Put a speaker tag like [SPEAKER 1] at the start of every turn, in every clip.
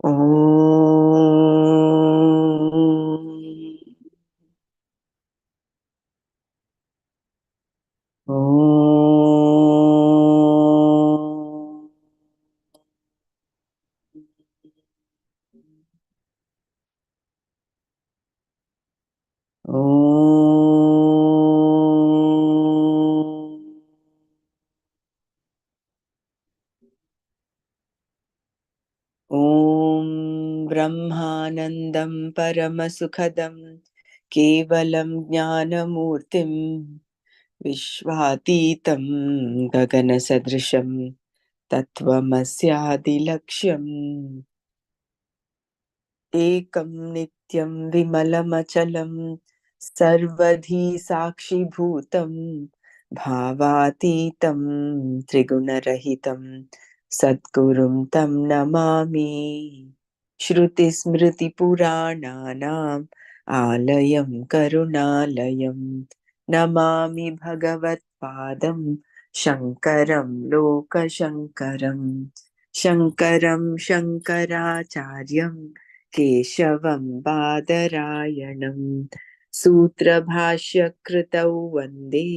[SPEAKER 1] ॐ ब्रह्मानन्दं परमसुखदं केवलं ज्ञानमूर्तिं विश्वातीतं गगनसदृशं तत्त्वमस्यादिलक्ष्यम् एकं नित्यं विमलमचलं सर्वधी साक्षिभूतं भावातीतं त्रिगुणरहितं सद्गुरुं तं नमामि। श्रुतिस्मृतिपुराणानाम् आलयं करुणालयं नमामि भगवत्पादं शङ्करं लोकशङ्करं शङ्करं शङ्कराचार्यं केशवं बादरायणं सूत्रभाष्यकृतौ वन्दे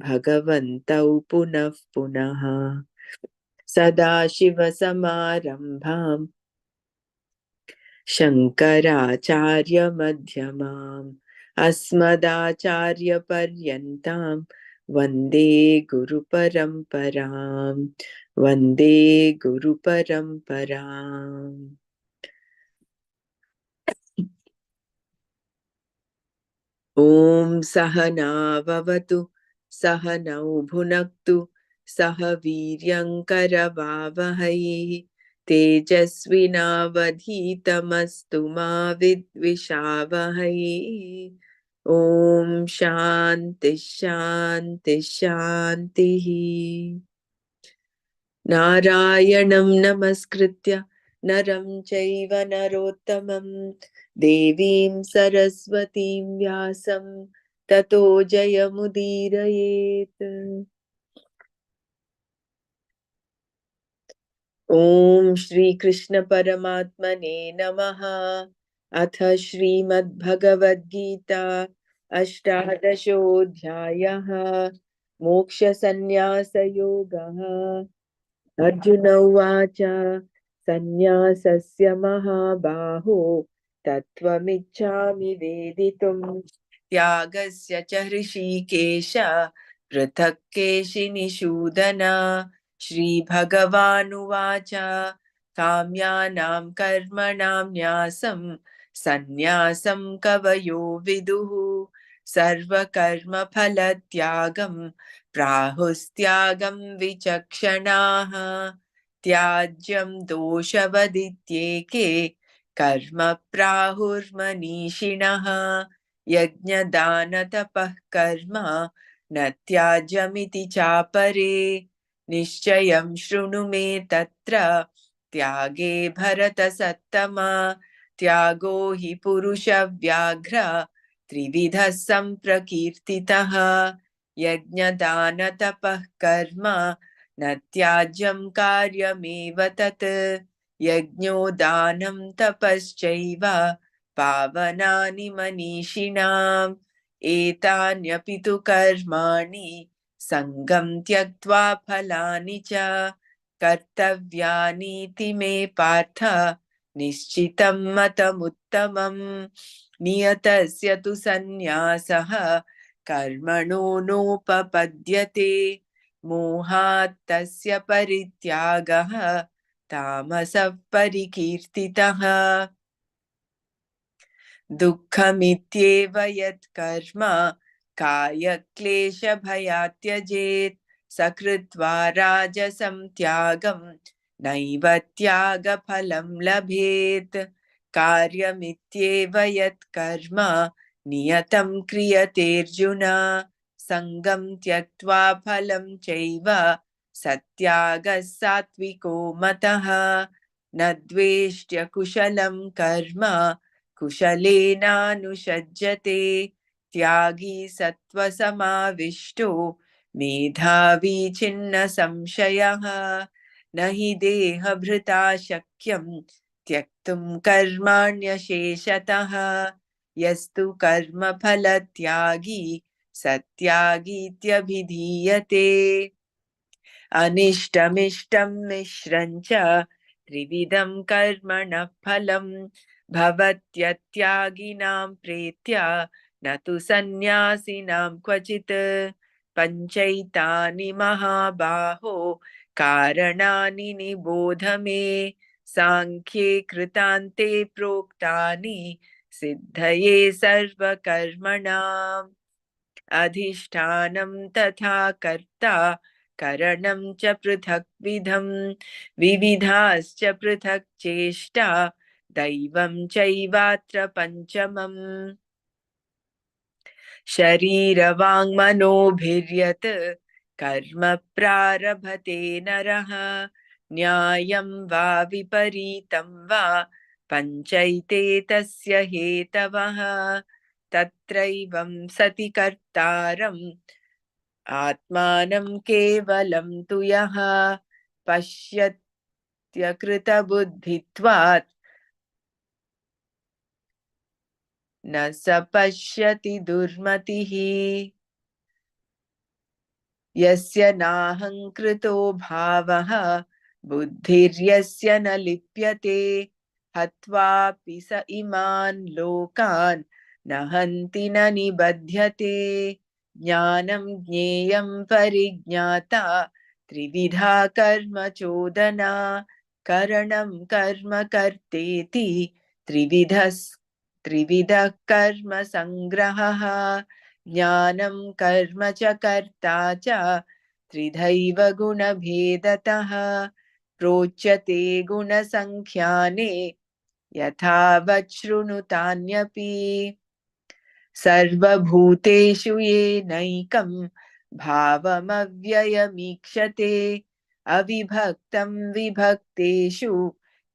[SPEAKER 1] भगवन्तौ पुनः पुनः सदाशिवसमारम्भाम् शङ्कराचार्यमध्यमाम् अस्मदाचार्यपर्यन्तां वन्दे गुरुपरम्पराम् वन्दे गुरुपरम्पराम्। ॐ सहना भवतु सहनौ भुनक्तु सह वीर्यङ्करवावहै तेजस्विनावधीतमस्तु मा विद्विषावहै। ॐ शान्ति शान्ति शान्तिः। नारायणं नमस्कृत्य नरं चैव नरोत्तमं देवीं सरस्वतीं व्यासं ततो जयमुदीरयेत्। ॐ श्रीकृष्ण परमात्मने नमः। अथ श्रीमद्भगवद्गीता अष्टादशोऽध्यायः मोक्षसन्न्यासयोगः। अर्जुन उवाच सन्न्यासस्य महाबाहो तत्त्वमिच्छामि वेदितुम् त्यागस्य च हृषीकेश पृथक् केशिनिषूदन। श्रीभगवानुवाच काम्यानां कर्मणां न्यासं सन्न्यासं कवयो विदुः सर्वकर्मफलत्यागं प्राहुस्त्यागं विचक्षणाः। त्याज्यं दोषवदित्येके कर्म प्राहुर्मनीषिणः यज्ञदानतपः कर्म न त्याज्यमिति चापरे। निश्चयं शृणु मे तत्र त्यागे भरतसत्तमा। त्यागो हि पुरुषव्याघ्र त्रिविधः सम्प्रकीर्तितः यज्ञदानतपः कर्म न त्याज्यं कार्यमेव तत्। यज्ञो दानं तपश्चैव पावनानि मनीषिणाम् एतान्यपि तु कर्माणि सङ्गं त्यक्त्वा फलानि च कर्तव्यानीति मे पार्थ निश्चितं मतमुत्तमम्। नियतस्य तु सन्न्यासः कर्मणो नोपपद्यते मोहात् तस्य परित्यागः तामसः परिकीर्तितः। दुःखमित्येव यत्कर्म कायक्लेशभयात् त्यजेत् स कृत्वा राजसं त्यागं नैव त्यागफलं लभेत्। कार्यमित्येव यत्कर्म नियतं क्रियतेऽर्जुन सङ्गं त्यक्त्वा फलं चैव सत्यागः सात्विको मतः। न द्वेष्ट्य कुशलं कर्म कुशलेनानुषज्यते त्यागी सत्त्वसमाविष्टो मेधावी छिन्न संशयः। न हि देहभृता शक्यं त्यक्तुं कर्माण्यशेषतः यस्तु कर्मफलत्यागी सत्यागीत्यभिधीयते अनिष्टमिष्टं मिश्रं च त्रिविधं कर्मणः फलं भवत्यत्यागिनां प्रीत्य न तु सन्न्यासिनां क्वचित् पञ्चैतानि महाबाहो कारणानि निबोध मे साङ्ख्ये कृतान्ते प्रोक्तानि सिद्धये सर्वकर्मणाम् अधिष्ठानं तथा कर्ता करणं च पृथक्विधं विविधाश्च पृथक् चेष्टा दैवं चैवात्र पञ्चमम् शरीरवाङ्मनोभिर्यत् कर्म प्रारभते नरः न्यायं वा विपरीतं वा पञ्चैते तस्य हेतवः तत्रैवं सति कर्तारम् आत्मानं केवलं तु यः पश्यत्यकृतबुद्धित्वात् न स पश्यति दुर्मतिः यस्य नाहङ्कृतो भावः बुद्धिर्यस्य न लिप्यते हत्वापि स इमान् लोकान् न हन्ति न निबध्यते ज्ञानं ज्ञेयं परिज्ञाता त्रिविधा कर्म चोदना करणं कर्म कर्तेति त्रिविधः कर्म संग्रहः ज्ञानं कर्म च कर्ता च त्रिधैव गुणभेदतः प्रोच्यते गुणसङ्ख्याने यथावत् शृणुतान्यपि सर्वभूतेषु येनैकं भावमव्ययमीक्षते अविभक्तं विभक्तेषु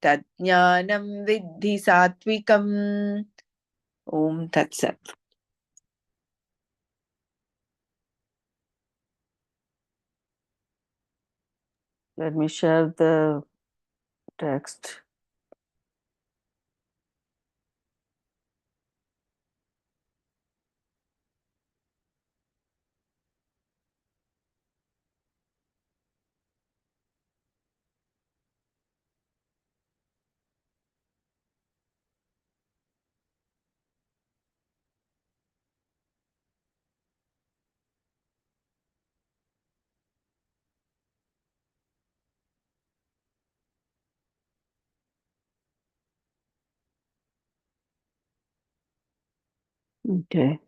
[SPEAKER 1] तज्ज्ञानं विद्धि सात्विकम् ॐ तत्सत्
[SPEAKER 2] Let me share the text. Okay.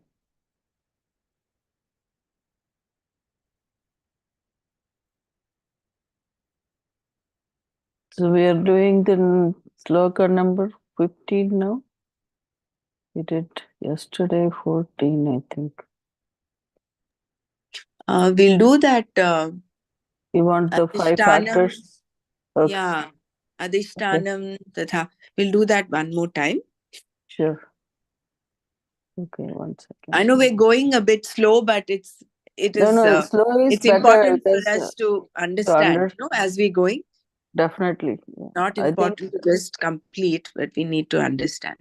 [SPEAKER 2] So we are doing the sloka number 15 now. We did yesterday 14, I think.
[SPEAKER 1] we'll do that
[SPEAKER 2] You want the 5 factors? Okay.
[SPEAKER 1] Yeah, adhishtanam tatha. We'll do that one more time.
[SPEAKER 2] Sure. Okay, 1 second.
[SPEAKER 1] I know we're going a bit slow, but it is
[SPEAKER 2] slow is
[SPEAKER 1] it's
[SPEAKER 2] better
[SPEAKER 1] important for
[SPEAKER 2] because,
[SPEAKER 1] us to understand, as we're going.
[SPEAKER 2] Definitely.
[SPEAKER 1] Not
[SPEAKER 2] I think
[SPEAKER 1] important to just complete, but we need to understand.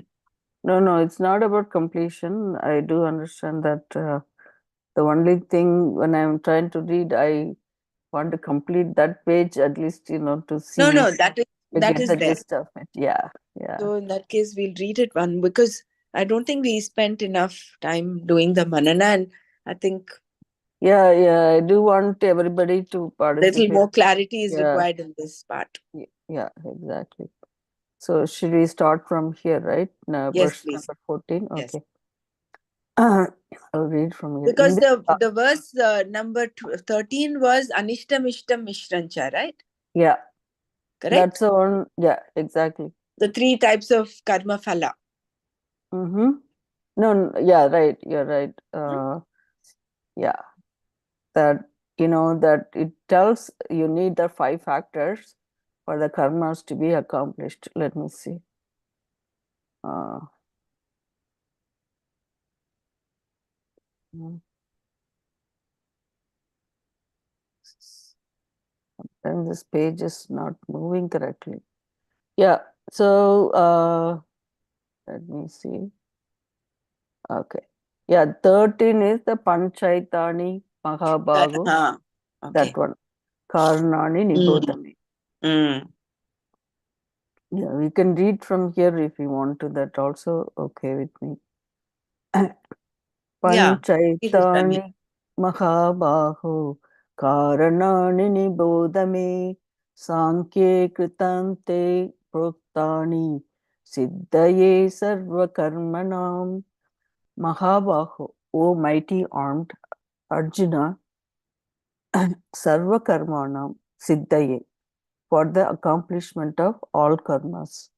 [SPEAKER 2] no, it's not about completion. I do understand that the only thing when I'm trying to read, I want to complete that page at least, to see.
[SPEAKER 1] No, that
[SPEAKER 2] to
[SPEAKER 1] is
[SPEAKER 2] get the
[SPEAKER 1] there.
[SPEAKER 2] gist of it. Yeah.
[SPEAKER 1] So in that case, we'll read it one because I don't think we spent enough time doing the Manana, and I think
[SPEAKER 2] Yeah, I do want everybody to participate.
[SPEAKER 1] little more clarity is
[SPEAKER 2] Yeah.
[SPEAKER 1] required in this part.
[SPEAKER 2] Yeah, exactly. So should we start from here, right? No,
[SPEAKER 1] Yes,
[SPEAKER 2] verse
[SPEAKER 1] please.
[SPEAKER 2] number 14.
[SPEAKER 1] Yes.
[SPEAKER 2] Okay. I'll read from here.
[SPEAKER 1] Because the verse number 13 was Anishtam Ishtam Mishrancha, right?
[SPEAKER 2] Yeah.
[SPEAKER 1] Correct?
[SPEAKER 2] That's the one. Yeah, exactly.
[SPEAKER 1] The 3 types of karma phala.
[SPEAKER 2] Mm-hmm. No, yeah, right. You're right. Yeah. That, that it tells you need the 5 factors for the karmas to be accomplished. Let me see. Sometimes this page is not moving correctly. Yeah, So let me see. Okay. Yeah, 13 is the Panchaitani Mahabhago.
[SPEAKER 1] Okay.
[SPEAKER 2] That one. Karanani
[SPEAKER 1] Mm.
[SPEAKER 2] Nibodhami.
[SPEAKER 1] Mm.
[SPEAKER 2] Yeah, we can read from here if you want to. That also okay with me.
[SPEAKER 1] Yeah. Read it for me.
[SPEAKER 2] Panchaitani Mahabhaho Karanani Nibodhami Sankhye Kritante Proktani Siddhaye Sarvakarmanam Mahabaho, O mighty armed Arjuna, Sarvakarmanam Siddhaye, for the accomplishment of all karmas.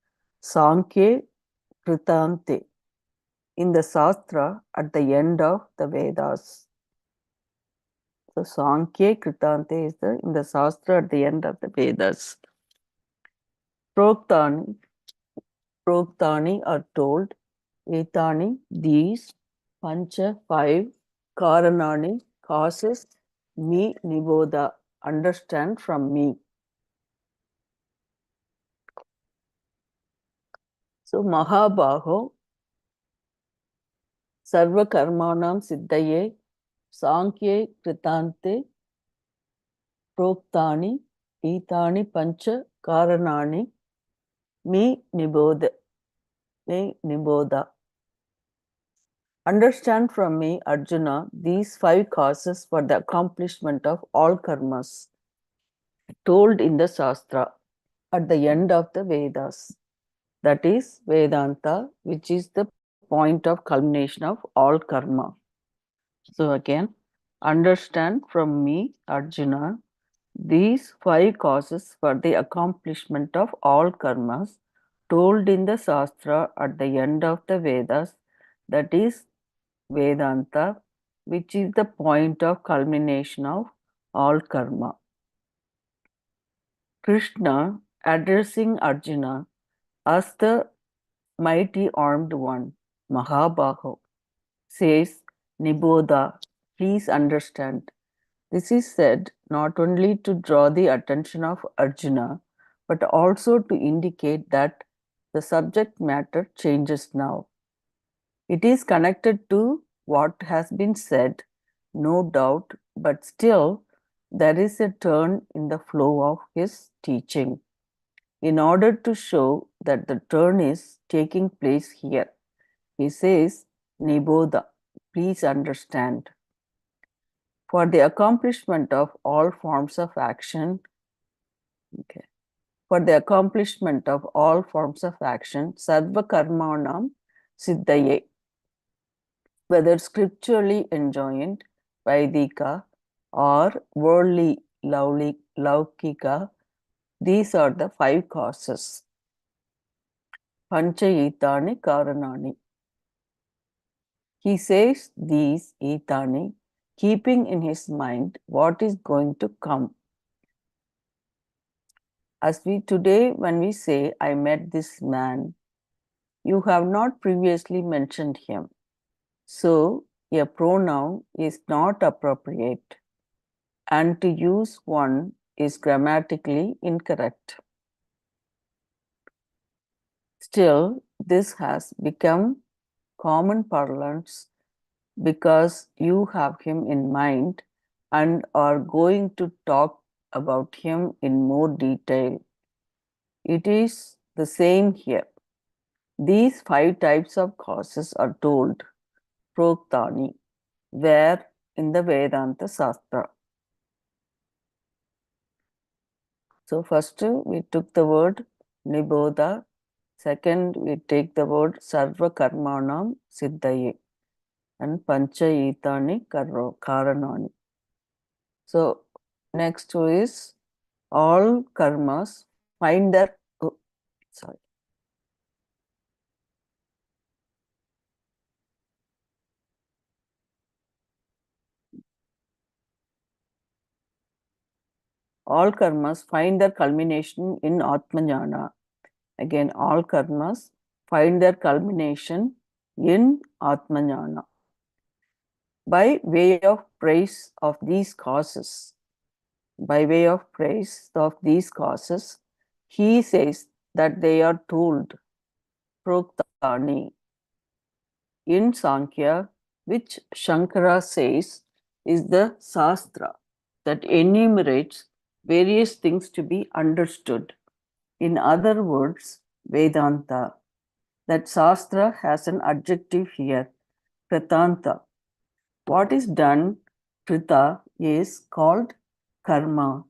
[SPEAKER 2] Sankhye Kritante, in the Shastra at the end of the Vedas. So Sankhye Kritante is in the Shastra at the end of the Vedas. Proktani, Proktani are told, Etani, these, Pancha, five, Karanani, causes, me, Niboda, understand from me. So Mahabaho, Sarva Karmanam Siddhaye, Sankhye Kritante, Proktani, Etani Pancha, Karanani, me, Niboda, me, Niboda. Understand from me, Arjuna, these five causes for the accomplishment of all karmas, told in the Shastra at the end of the Vedas. That is Vedanta, which is the point of culmination of all karma. So, again, understand from me, Arjuna, these five causes for the accomplishment of all karmas, told in the Shastra at the end of the Vedas, that is Vedanta, which is the point of culmination of all karma. Krishna, addressing Arjuna as the mighty armed one, Mahabaho, says, Niboda, please understand. This is said not only to draw the attention of Arjuna, but also to indicate that the subject matter changes now. It is connected to what has been said, no doubt, but still there is a turn in the flow of his teaching. In order to show that the turn is taking place here, he says, Niboda, please understand. For the accomplishment of all forms of action, okay, for the accomplishment of all forms of action, Sarva Karmanam Siddhaye, whether scripturally enjoined, Vaidika, or worldly Laukika, these are the five causes. Panchayitani Karanani. He says these etani, keeping in his mind what is going to come. As we today, when we say, I met this man, you have not previously mentioned him. So, a pronoun is not appropriate, and to use one is grammatically incorrect. Still, this has become common parlance because you have him in mind and are going to talk about him in more detail. It is the same here. These five types of causes are told, Proktani, where in the Vedanta Shastra. So, first we took the word Niboda, second we take the word Sarva Karmanam Siddhaye, and Panchayitani Karanani. So, next is all karmas find their, oh, sorry, all karmas find their culmination in Atmajnana. Again, all karmas find their culmination in Atmajnana. By way of praise of these causes, by way of praise of these causes, he says that they are told, proktani, in Sankhya, which Shankara says is the Shastra that enumerates various things to be understood. In other words, Vedanta. That Shastra has an adjective here, Kritanta. What is done, Krita, is called karma.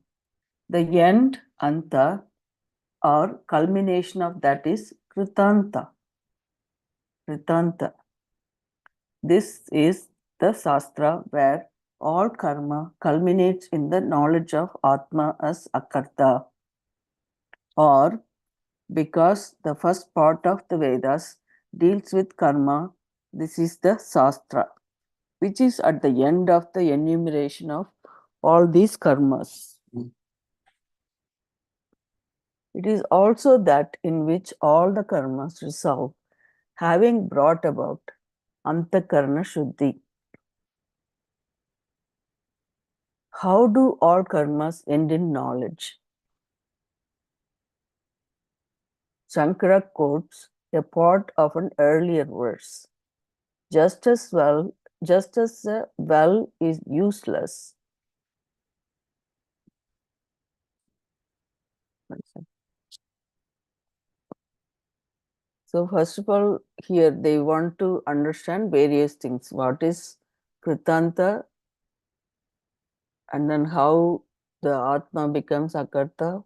[SPEAKER 2] The end, anta, or culmination of that is Kritanta. Kritanta. This is the Shastra where all karma culminates in the knowledge of Atma as Akarta, or because the first part of the Vedas deals with karma, this is the Shastra, which is at the end of the enumeration of all these karmas. It is also that in which all the karmas resolve, having brought about antakarna shuddhi. How do all karmas end in knowledge? Shankara quotes a part of an earlier verse. Just as a well is useless. So first of all, here they want to understand various things. What is Kritanta, and then how the Atma becomes Akarta,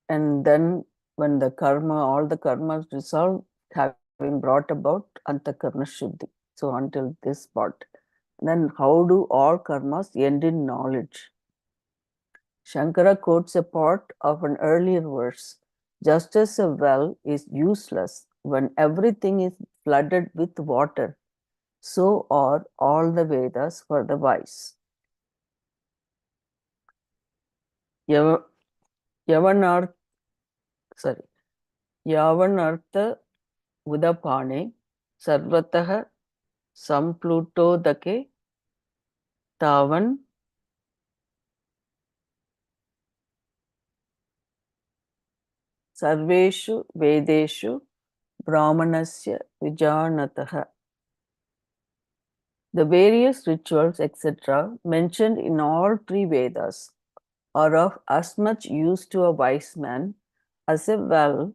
[SPEAKER 2] and then when the karma, all the karmas resolve, having brought about Antakarna Shuddhi. So until this part. Then how do all karmas end in knowledge? Shankara quotes a part of an earlier verse. Just as a well is useless when everything is flooded with water, so are all the Vedas for the wise. Yavanartha udapane sarvatah samplutodake tavan sarveshu vedeshu brahmanasya vijanatah. The various rituals, etc., mentioned in all three Vedas are of as much use to a wise man as a well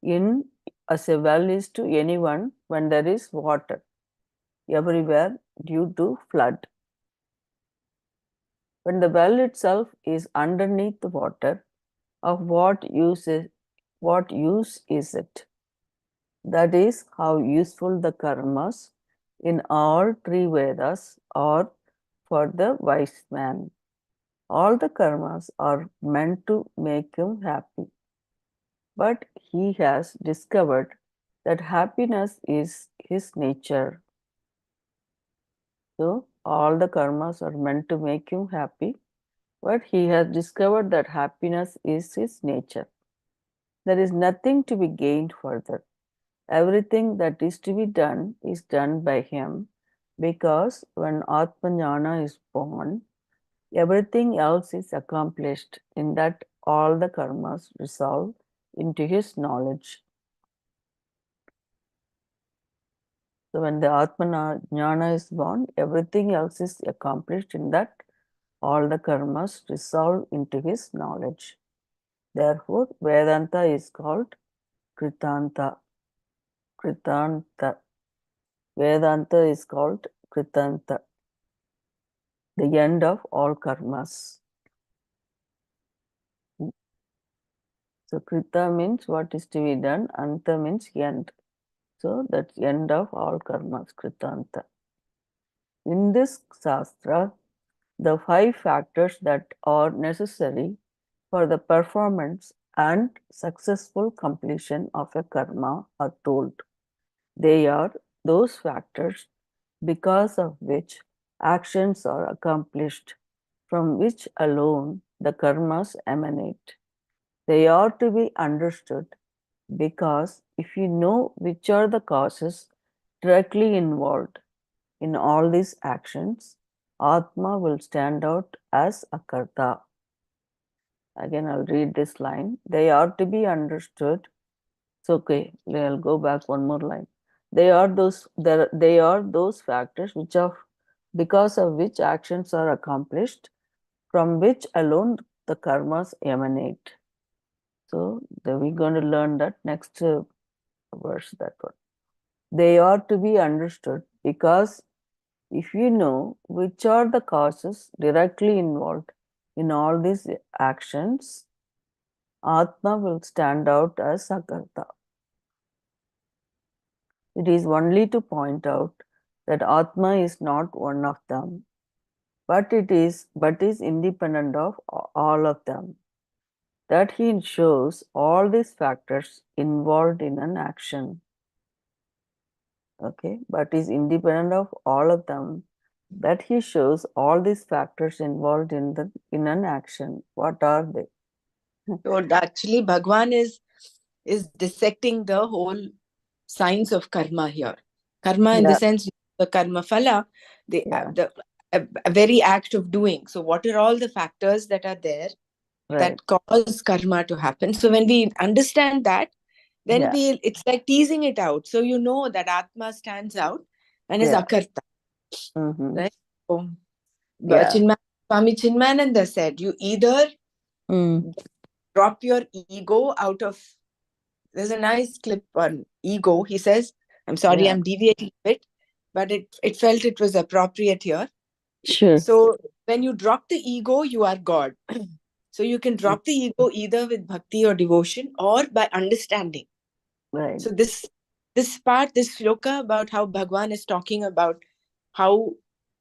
[SPEAKER 2] is to anyone when there is water everywhere due to flood. When the well itself is underneath the water, of what use is it? That is how useful the karmas in all three Vedas are for the wise man. All the karmas are meant to make him happy. But he has discovered that happiness is his nature. So, all the karmas are meant to make him happy, but he has discovered that happiness is his nature. There is nothing to be gained further. Everything that is to be done is done by him, because when Atmajnana is born, everything else is accomplished in that all the karmas resolve into his knowledge. So when the Atmajnana is born, everything else is accomplished in that all the karmas resolve into his knowledge. Therefore, Vedanta is called Kritanta. Kritanta. Vedanta is called Kritanta, the end of all karmas. So Krita means what is to be done, Anta means end. So that's end of all karmas, Kritanta. In this Shastra, the 5 factors that are necessary for the performance and successful completion of a karma are told. They are those factors because of which actions are accomplished, from which alone the karmas emanate. They are to be understood because if you know which are the causes directly involved in all these actions, Atma will stand out as a karta. Again, I'll read this line. They are to be understood. It's okay. I'll go back one more line. They are those factors which are because of which actions are accomplished, from which alone the karmas emanate. So we're going to learn that next verse, that one. They are to be understood because if you know which are the causes directly involved in all these actions, Atma will stand out as Sakarta. It is only to point out that Atma is not one of them, but is independent of all of them. That he shows all these factors involved in an action. Okay, but is independent of all of them. That he shows all these factors involved in an action. What are they?
[SPEAKER 1] So actually, Bhagwan is dissecting the whole science of karma here. Karma, in the
[SPEAKER 2] Yeah,
[SPEAKER 1] sense the karma phala,
[SPEAKER 2] yeah,
[SPEAKER 1] the a very act of doing. So, what are all the factors that are there
[SPEAKER 2] right.
[SPEAKER 1] that cause karma to happen? So, when we understand that, then
[SPEAKER 2] Yeah.
[SPEAKER 1] we it's like teasing it out. So you know that Atma stands out and is
[SPEAKER 2] Yeah.
[SPEAKER 1] akarta,
[SPEAKER 2] Mm-hmm.
[SPEAKER 1] right? So,
[SPEAKER 2] Yeah.
[SPEAKER 1] Swami Chinmananda said, you either
[SPEAKER 2] Mm.
[SPEAKER 1] drop your ego out of. There's a nice clip on ego. He says, I'm sorry,
[SPEAKER 2] Yeah.
[SPEAKER 1] I'm deviating a bit, but it felt it was appropriate here.
[SPEAKER 2] Sure.
[SPEAKER 1] So when you drop the ego, you are God. So you can
[SPEAKER 2] Mm.
[SPEAKER 1] drop the ego either with bhakti or devotion or by understanding.
[SPEAKER 2] Right.
[SPEAKER 1] So this part, this shloka about how Bhagwan is talking about how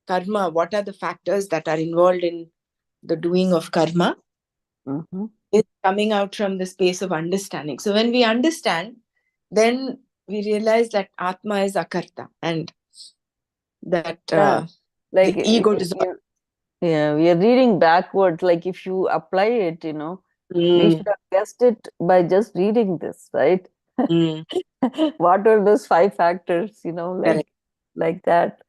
[SPEAKER 1] karma, what are the factors that are involved in the doing of karma,
[SPEAKER 2] Mm-hmm.
[SPEAKER 1] is coming out from the space of understanding. So when we understand, then we realize that Atma is Akarta and that
[SPEAKER 2] Yeah.
[SPEAKER 1] the
[SPEAKER 2] Like
[SPEAKER 1] ego dissolves.
[SPEAKER 2] yeah, we are reading backwards. Like if you apply it, we
[SPEAKER 1] Mm,
[SPEAKER 2] should have guessed it by just reading this, right?
[SPEAKER 1] mm,
[SPEAKER 2] What are those five factors,
[SPEAKER 1] correct.
[SPEAKER 2] like that.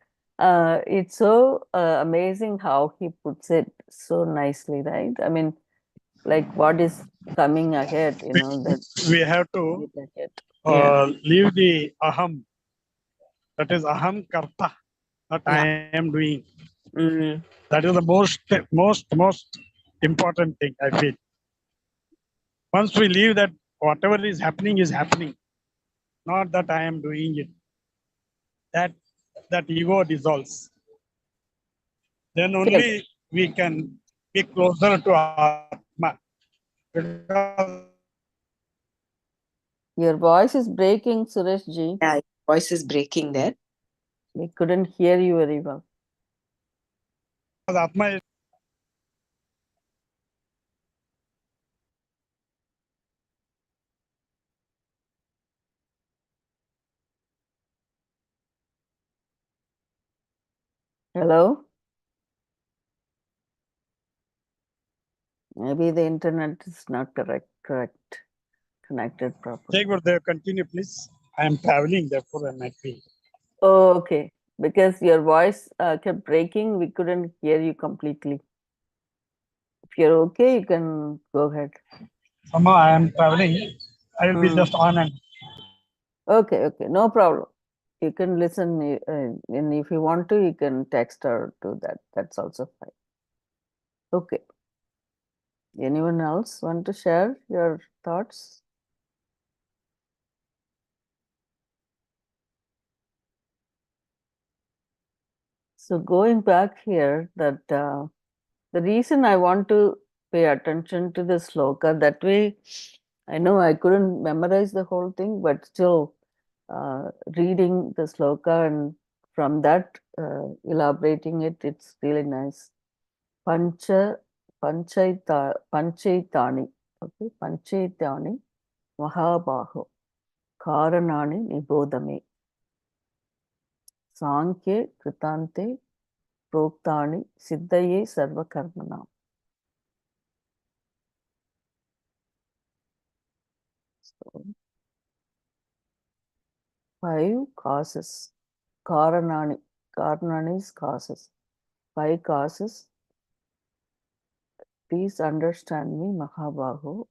[SPEAKER 2] It's so amazing how he puts it so nicely, right? I mean, like what is coming ahead, that
[SPEAKER 3] We have to
[SPEAKER 2] right ahead. Yeah,
[SPEAKER 3] leave the aham, that is aham karta, that I
[SPEAKER 1] Yeah.
[SPEAKER 3] am doing.
[SPEAKER 1] Mm,
[SPEAKER 3] That is the most important thing, I feel. Once we leave that, whatever is happening, not that I am doing it. That that ego dissolves. Then
[SPEAKER 2] correct.
[SPEAKER 3] only we can be closer to Atma. Because
[SPEAKER 2] Your voice is breaking, Suresh ji.
[SPEAKER 1] yeah, voice is breaking there.
[SPEAKER 2] We couldn't hear you very well.
[SPEAKER 3] Atma is
[SPEAKER 2] Hello? Maybe the internet is not correct, connected properly.
[SPEAKER 3] Jai Gurudev, continue please. I am traveling, therefore I might be.
[SPEAKER 2] Oh, okay. Because your voice kept breaking, we couldn't hear you completely. If you're okay, you can go ahead.
[SPEAKER 3] Somehow I am traveling. I will be
[SPEAKER 2] Mm.
[SPEAKER 3] just on and
[SPEAKER 2] Okay, no problem. You can listen, and if you want to, you can text or do that. That's also fine. Okay. Anyone else want to share your thoughts? So going back here, that the reason I want to pay attention to the sloka, that way, I know I couldn't memorize the whole thing, but still reading the sloka and from that elaborating it, it's really nice. Pancha Panchaitani, okay, Panchaitani Mahabaho Karanani Nibodame Sankhye Kritante Proktani Siddhaye Sarvakarmanam. So, five causes. Karanani is causes. Five causes please understand me, Mahabahu.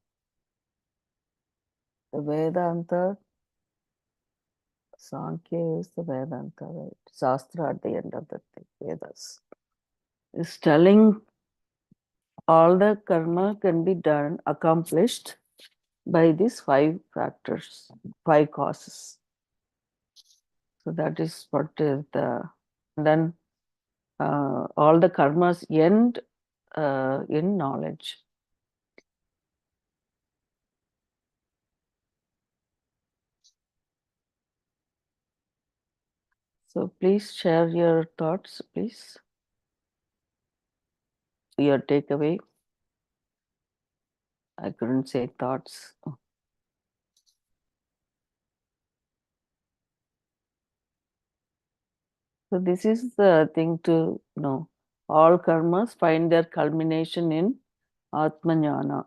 [SPEAKER 2] The Vedanta, Sankhya is the Vedanta, right? Shastra at the end of the Vedas. Is telling all the karma can be done, accomplished by these 5 factors, 5 causes. So that is what is the, then all the karmas end in knowledge. So please share your thoughts, please. Your takeaway. I couldn't say thoughts. So this is the thing to know. All karmas find their culmination in Atmajnana.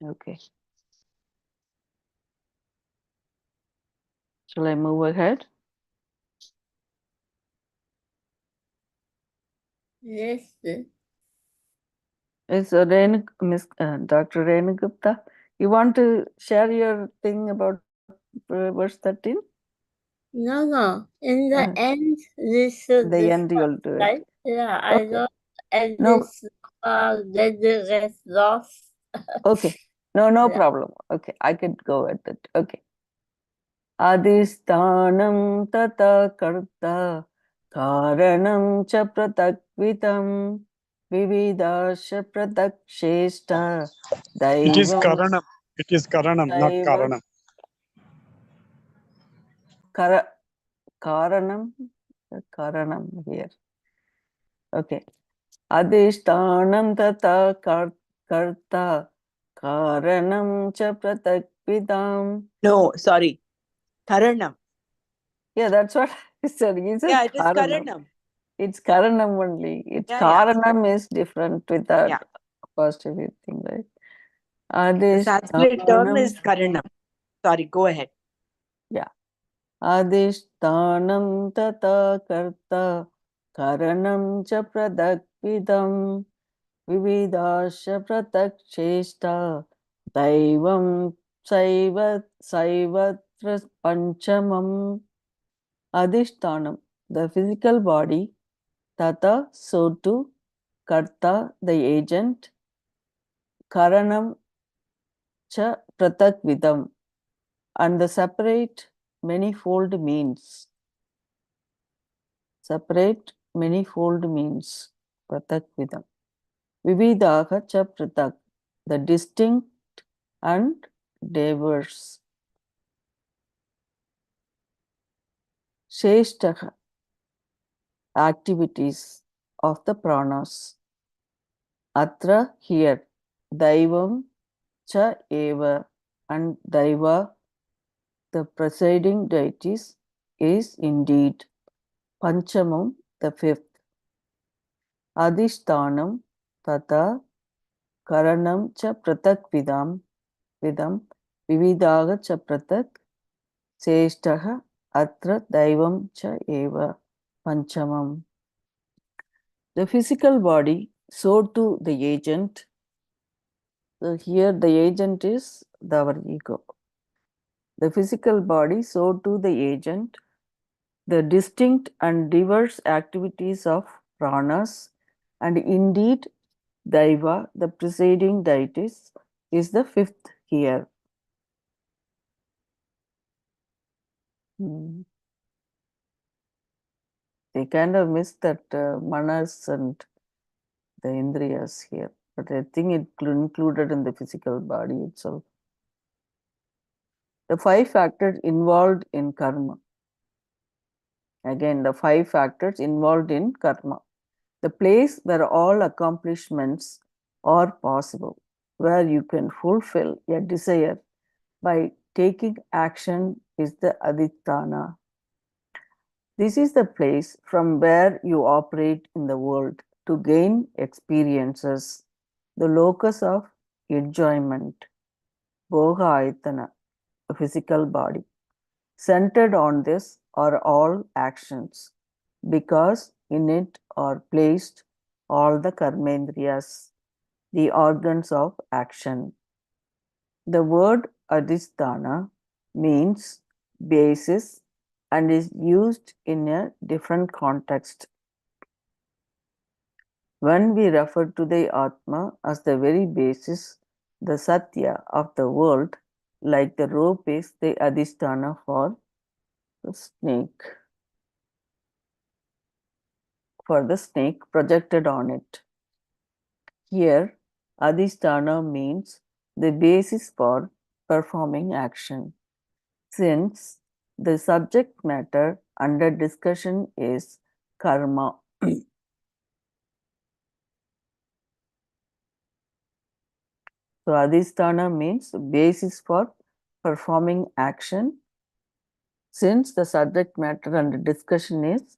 [SPEAKER 2] Okay. Shall I move ahead?
[SPEAKER 4] Yes.
[SPEAKER 2] Is Miss Dr. Renugupta, you want to share your thing about verse 13?
[SPEAKER 4] No. In the end, this
[SPEAKER 2] The end you'll do it.
[SPEAKER 4] right? Yeah, I
[SPEAKER 2] Okay.
[SPEAKER 4] don't. And
[SPEAKER 2] No.
[SPEAKER 4] this let the rest lost.
[SPEAKER 2] Okay. No
[SPEAKER 4] Yeah.
[SPEAKER 2] problem. Okay, I could go at it. Okay. Adhisthanam tata karta karanam cha pratakvitam vividasya prataksheshta
[SPEAKER 3] It is
[SPEAKER 2] daivam
[SPEAKER 3] Karanam. It is Karanam, not
[SPEAKER 2] daiva
[SPEAKER 3] Karanam.
[SPEAKER 2] karanam here. Okay. Adhisthanam tata karta karanam cha pratakvitam.
[SPEAKER 1] No, sorry. Karanam.
[SPEAKER 2] Yeah, that's what he said. He said
[SPEAKER 1] Yeah, it is
[SPEAKER 2] Karanam.
[SPEAKER 1] Karanam.
[SPEAKER 2] It's Karanam only. It's
[SPEAKER 1] Yeah.
[SPEAKER 2] Karanam is different with that
[SPEAKER 1] Yeah.
[SPEAKER 2] positive thing, right?
[SPEAKER 1] The Sanskrit term
[SPEAKER 2] Adhisthanam.
[SPEAKER 1] is Karanam. Sorry, go ahead.
[SPEAKER 2] Yeah. Adhisthanam tata karta karanam cha pradakvidam vividasya prataksheshta daivam saivatra panchamam. Adhisthanam, the physical body, tata, so too, karta, the agent, karanam cha pratakvidam, and the separate manifold means. Separate manifold means, pratakvidam. Vividaha cha pratak, the distinct and diverse. Sheshtaha, activities of the pranas. Atra, here, daivam cha eva, and daiva, the presiding deities, is indeed panchamam, the 5th. Adhisthanam tata karanam cha pratak vidam vividaga cha pratak seshtaha atra daivam cha eva panchamam. The physical body, so too the agent. So here the agent is our ego. The physical body, so too the agent. The distinct and diverse activities of pranas, and indeed Daiva, the preceding deities, is the 5th here. They kind of missed that manas and the indriyas here, but I think it included in the physical body itself. The 5 factors involved in karma. Again, the 5 factors involved in karma. the place where all accomplishments are possible, where you can fulfill a desire by taking action is the Aditana. This is the place from where you operate in the world to gain experiences, the locus of enjoyment, Bhoga Ayatana, the physical body. Centered on this are all actions, because in it are placed all the karmendriyas, the organs of action. The word adhisthana means basis and is used in a different context. When we refer to the Atma as the very basis, the Satya of the world, like the rope is the adhisthana for the snake, projected on it. Here, adhisthana means the basis for performing action. Since the subject matter under discussion is karma, so adhisthana means basis for performing action. Since the subject matter under discussion is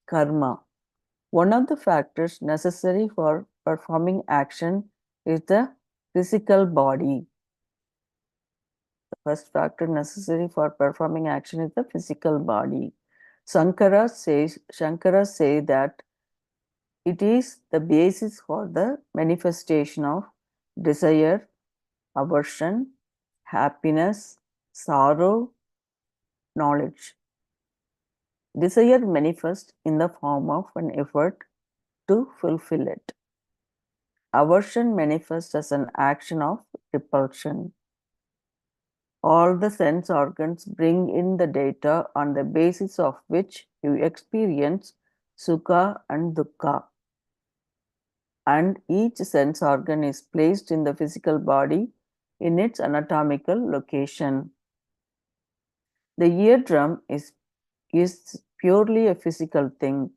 [SPEAKER 2] karma, one of the factors necessary for performing action is the physical body. The first factor necessary for performing action is the physical body. Shankara say that it is the basis for the manifestation of desire, aversion, happiness, sorrow, knowledge. Desire manifests in the form of an effort to fulfill it. Aversion manifests as an action of repulsion. All the sense organs bring in the data on the basis of which you experience sukha and dukkha. And each sense organ is placed in the physical body in its anatomical location. The eardrum is purely a physical thing,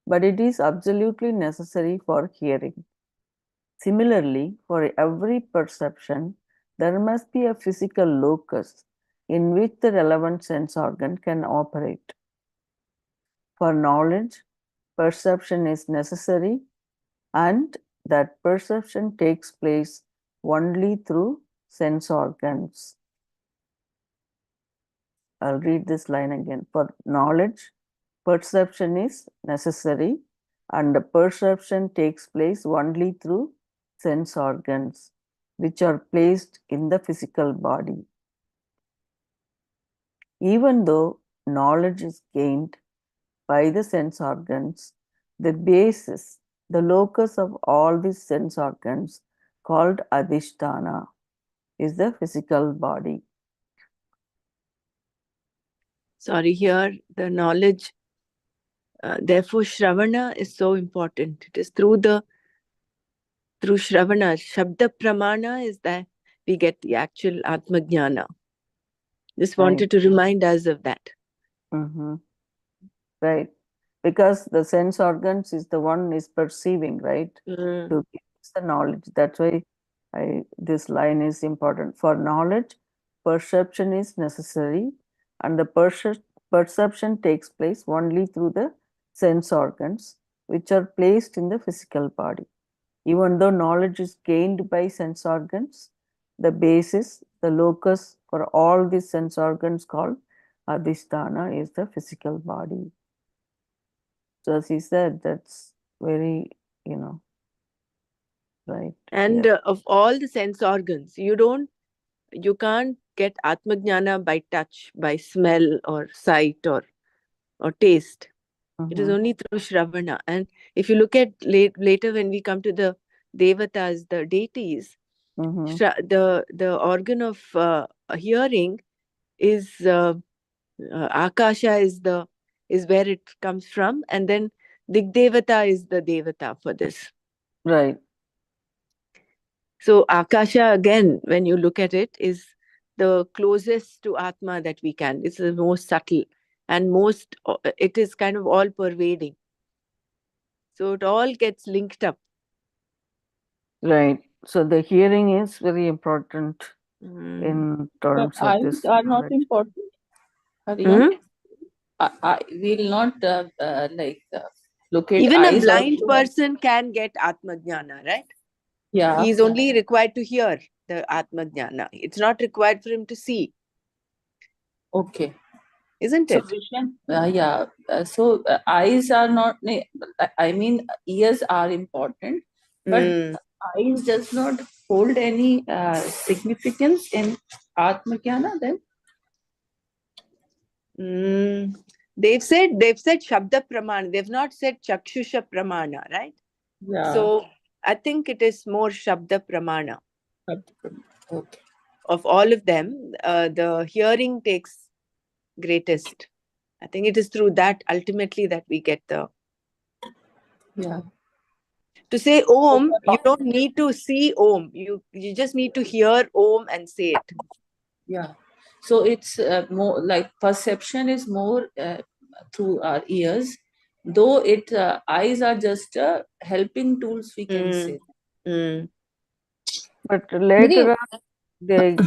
[SPEAKER 2] but it is absolutely necessary for hearing. Similarly, for every perception, there must be a physical locus in which the relevant sense organ can operate. For knowledge, perception is necessary, and that perception takes place only through sense organs. I'll read this line again. For knowledge, perception is necessary, and the perception takes place only through sense organs, which are placed in the physical body. Even though knowledge is gained by the sense organs, the basis, the locus of all these sense organs, called adhisthana, is the physical body.
[SPEAKER 1] Sorry, here the knowledge, therefore Shravana is so important. It is through Shravana, Shabda Pramana is that we get the actual Atma Jnana. Just wanted to remind us of that.
[SPEAKER 2] Mm-hmm. Right. Because the sense organs is the one is perceiving, right? To give us the knowledge. That's why this line is important. For knowledge, perception is necessary, and the perception takes place only through the sense organs, which are placed in the physical body. Even though knowledge is gained by sense organs, the basis, the locus for all these sense organs called adhisthana is the physical body. So as he said, that's very, right.
[SPEAKER 1] And of all the sense organs, you can't get Atma Jnana by touch, by smell or sight or taste. It is only through Shravana. And if you look at later when we come to the Devatas, the deities, the organ of hearing is Akasha is where it comes from, and then Digdevata is the Devata for this.
[SPEAKER 2] Right.
[SPEAKER 1] So Akasha, again, when you look at it, is the closest to Atma that we can. It's the most subtle and it is kind of all pervading. So it all gets linked up.
[SPEAKER 2] Right. So the hearing is very important
[SPEAKER 1] Mm.
[SPEAKER 2] in
[SPEAKER 5] But
[SPEAKER 2] terms of
[SPEAKER 5] eyes
[SPEAKER 2] this
[SPEAKER 5] are not
[SPEAKER 2] knowledge.
[SPEAKER 5] important. Hariom,
[SPEAKER 1] Hmm?
[SPEAKER 5] I will not locate
[SPEAKER 1] Even a
[SPEAKER 5] eyes
[SPEAKER 1] blind
[SPEAKER 5] also.
[SPEAKER 1] person can get Atmajnana, right?
[SPEAKER 5] Yeah.
[SPEAKER 1] He is only required to hear the Atmajnana. It's not required for him to see,
[SPEAKER 5] Okay.
[SPEAKER 1] isn't
[SPEAKER 5] So
[SPEAKER 1] it?
[SPEAKER 5] vision, eyes are not. I mean, ears are important, but
[SPEAKER 1] Mm.
[SPEAKER 5] eyes does not hold any significance in Atmagyana. Then
[SPEAKER 1] Mm. They've said Shabda Pramana. They've not said Chakshusha Pramana, right?
[SPEAKER 5] yeah.
[SPEAKER 1] So I think it is more Shabda Pramana.
[SPEAKER 5] Okay.
[SPEAKER 1] Of all of them, the hearing takes greatest. I think it is through that ultimately that we get the.
[SPEAKER 5] Yeah.
[SPEAKER 1] To say Om, you don't need to see Om. You just need to hear Om and say it.
[SPEAKER 5] Yeah. So it's more like perception is more through our ears, though it eyes are just helping tools, we can
[SPEAKER 1] Mm.
[SPEAKER 5] say.
[SPEAKER 1] Mm.
[SPEAKER 2] But later on, they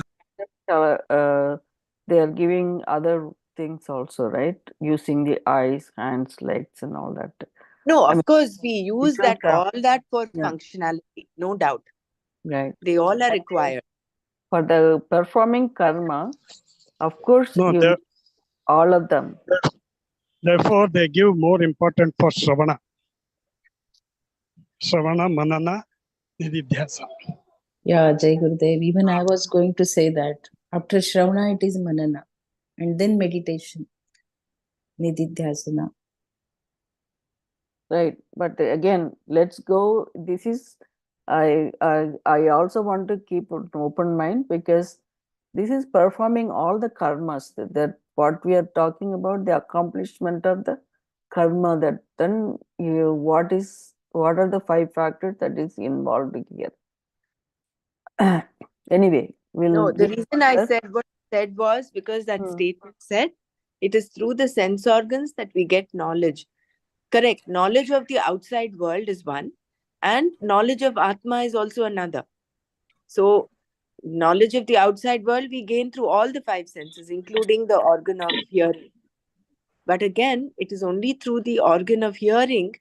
[SPEAKER 2] they are giving other things also, right? Using the eyes, hands, legs, and all that.
[SPEAKER 1] No,
[SPEAKER 2] I
[SPEAKER 1] of
[SPEAKER 2] mean,
[SPEAKER 1] course, we use
[SPEAKER 2] different
[SPEAKER 1] that all that for
[SPEAKER 2] yeah,
[SPEAKER 1] functionality, no doubt.
[SPEAKER 2] right.
[SPEAKER 1] They all are
[SPEAKER 2] But
[SPEAKER 1] required.
[SPEAKER 2] for the performing karma, of course,
[SPEAKER 3] No,
[SPEAKER 2] you need all of them.
[SPEAKER 3] therefore they give more important for Shravana. Shravana, Manana, Nididhyasa.
[SPEAKER 6] Yeah, Jai Gurudev. Even I was going to say that after Shravana, it is Manana, and then meditation, Nididhyasana.
[SPEAKER 2] Right. But again, let's go. This is, I also want to keep an open mind, because this is performing all the karmas that what we are talking about, the accomplishment of the karma, that then what are the 5 factors that is involved here. Anyway, we'll
[SPEAKER 1] No, the
[SPEAKER 2] get
[SPEAKER 1] reason I
[SPEAKER 2] further.
[SPEAKER 1] said what I said was because that
[SPEAKER 2] Hmm.
[SPEAKER 1] statement said it is through the sense organs that we get knowledge. Correct. Knowledge of the outside world is one, and knowledge of Atma is also another. So, knowledge of the outside world we gain through all the 5 senses, including the organ of hearing. But again, it is only through the organ of hearing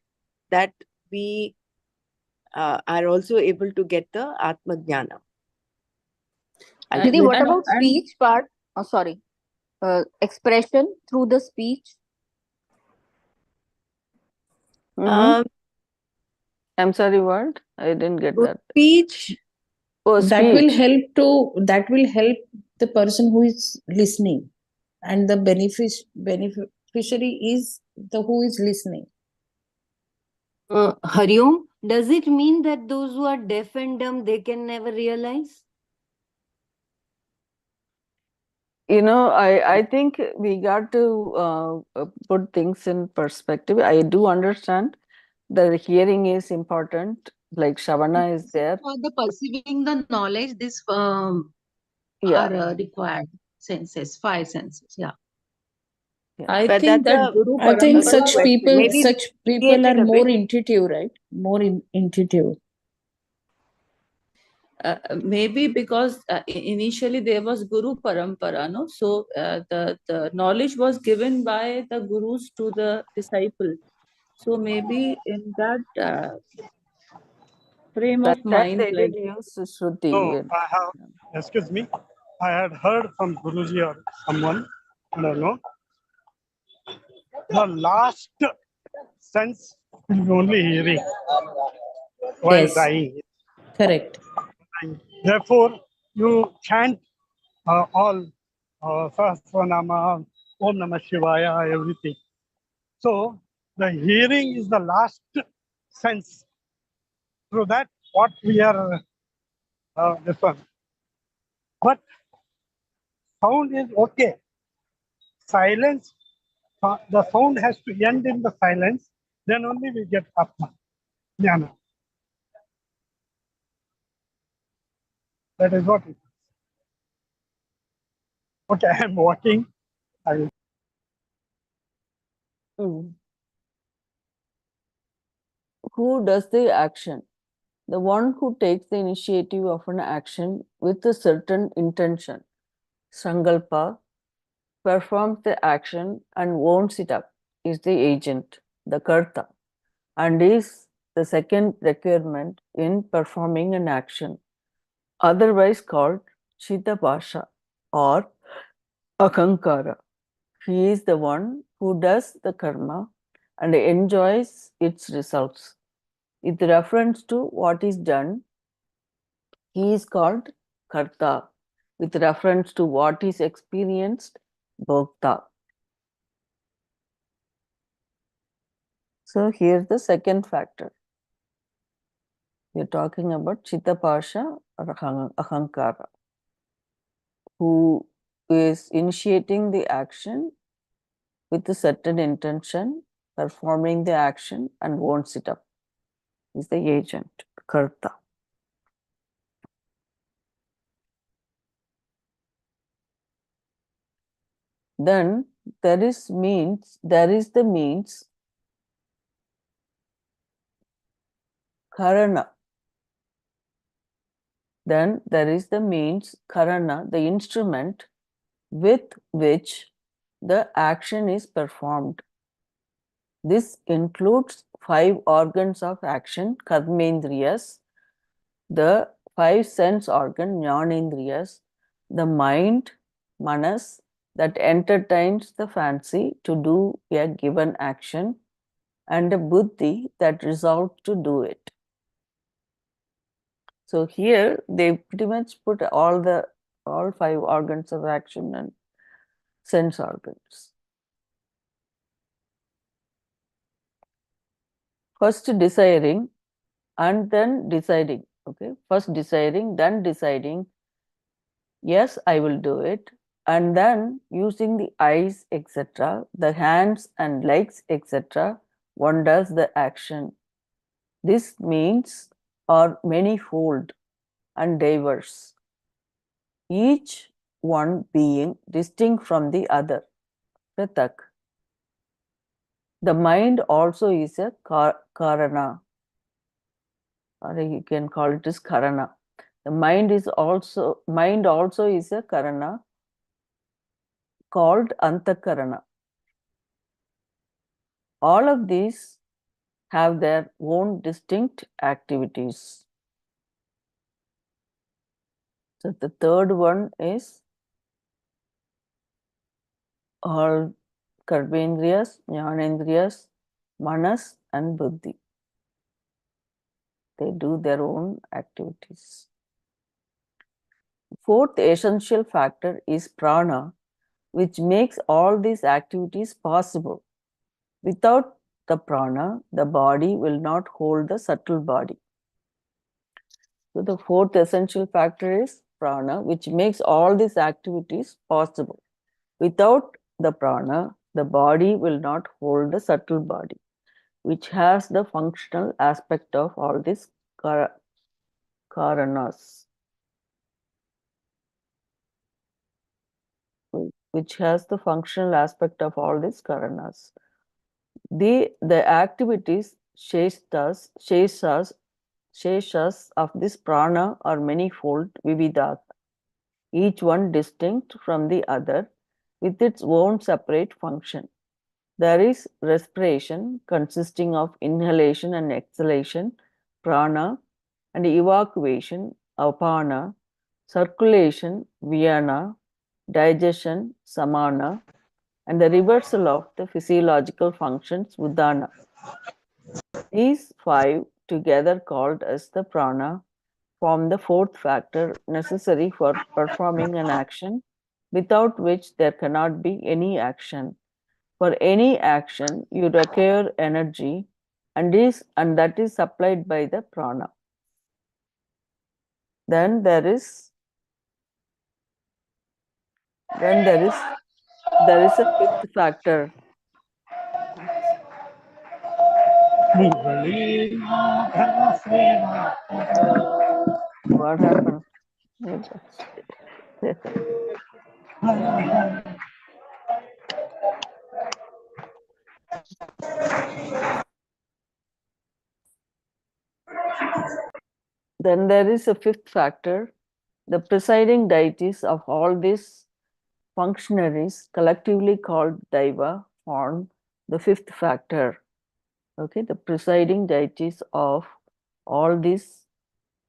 [SPEAKER 1] that we are also able to get the Atma Jnana.
[SPEAKER 7] Didi, what
[SPEAKER 5] And-
[SPEAKER 7] about speech part? Oh, sorry. Expression through the speech.
[SPEAKER 2] Mhm. I'm sorry, what? I didn't get
[SPEAKER 1] Good
[SPEAKER 2] that.
[SPEAKER 1] speech.
[SPEAKER 2] Oh,
[SPEAKER 6] That will
[SPEAKER 2] speech.
[SPEAKER 6] help the person who is listening, and the beneficiary is the who is listening.
[SPEAKER 8] Hariom, does it mean that those who are deaf and dumb, they can never realize?
[SPEAKER 2] I think we got to put things in perspective. I do understand that hearing is important, like Shavana is there.
[SPEAKER 9] For the perceiving the knowledge, this
[SPEAKER 2] Yeah,
[SPEAKER 9] are required senses, 5 senses. Yeah.
[SPEAKER 5] I
[SPEAKER 1] But
[SPEAKER 5] think
[SPEAKER 1] that's
[SPEAKER 5] that
[SPEAKER 1] a
[SPEAKER 5] Guru
[SPEAKER 6] I think
[SPEAKER 1] good
[SPEAKER 5] Parampara.
[SPEAKER 1] question. Maybe we
[SPEAKER 6] such people
[SPEAKER 1] deviated
[SPEAKER 6] are
[SPEAKER 1] a
[SPEAKER 6] more
[SPEAKER 1] bit.
[SPEAKER 6] intuitive, right? More intuitive.
[SPEAKER 5] Maybe because initially there was Guru Parampara, no? So the knowledge was given by the gurus to the disciple. So maybe in that frame
[SPEAKER 2] that
[SPEAKER 5] of
[SPEAKER 2] time
[SPEAKER 5] mind,
[SPEAKER 2] they
[SPEAKER 5] like
[SPEAKER 2] did use Shruti.
[SPEAKER 3] No, excuse me, I had heard from Guruji or someone, I don't know, the last sense is only hearing while
[SPEAKER 6] Yes,
[SPEAKER 3] dying.
[SPEAKER 6] correct.
[SPEAKER 3] And therefore, you chant all Sahasranama, Om Namah Shivaya, everything. So, the hearing is the last sense. Through that, what we are, this one. But sound is okay. Silence, the sound has to end in the silence, then only we get Atma, Jnana. That is what it is. Okay, I am walking. I will.
[SPEAKER 2] Mm. who does the action? The one who takes the initiative of an action with a certain intention, sankalpa, performs the action and owns it up, is the agent, the karta, and is the second requirement in performing an action, otherwise called chitapasha or akankara. He is the one who does the karma and enjoys its results. With reference to what is done, he is called karta. With reference to what is experienced, bhokta. So here's the second factor. We're talking about chitapasha or ahankara, who is initiating the action with a certain intention, performing the action and owns it up, is the agent, karta. Then there is the means karana. Then there is the means karana, the instrument with which the action is performed. This includes 5 organs of action, karmendriyas, the 5 sense organ, jnanendriyas, the mind, manas, that entertains the fancy to do a given action, and the buddhi that resolves to do it. So here they pretty much put all 5 organs of action and sense organs. First desiring and then deciding. Okay, first desiring, then deciding, yes, I will do it, and then using the eyes, etc., the hands and legs, etc., one does the action. This means are manifold and diverse, each one being distinct from the other. Pratak. The mind also is a karana, or you can call it as karana. The mind also is a karana called antakarana. All of these have their own distinct activities. So the third one is all karmendriyas, jnanendriyas, manas and buddhi. They do their own activities. Fourth essential factor is prana, which makes all these activities possible. Without the prana, the body will not hold the subtle body. So the fourth essential factor is prana, which makes all these activities possible. Without the prana, the body will not hold the subtle body, which has the functional aspect of all these karanas. Which has the functional aspect of all these karanas. The activities sheshas of this prana are manifold, vividat, each one distinct from the other with its own separate function. There is respiration consisting of inhalation and exhalation, prana, and evacuation, apana, circulation, vyana, digestion, samana, and the reversal of the physiological functions, udana. These 5, together called as the prana, form the fourth factor necessary for performing an action, without which there cannot be any action. For any action, you require energy, and that is supplied by the prana. Then there is a fifth factor. What happened? Then there is a fifth factor. The presiding deities of all these functionaries, collectively called Daiva, form the fifth factor. Okay, the presiding deities of all these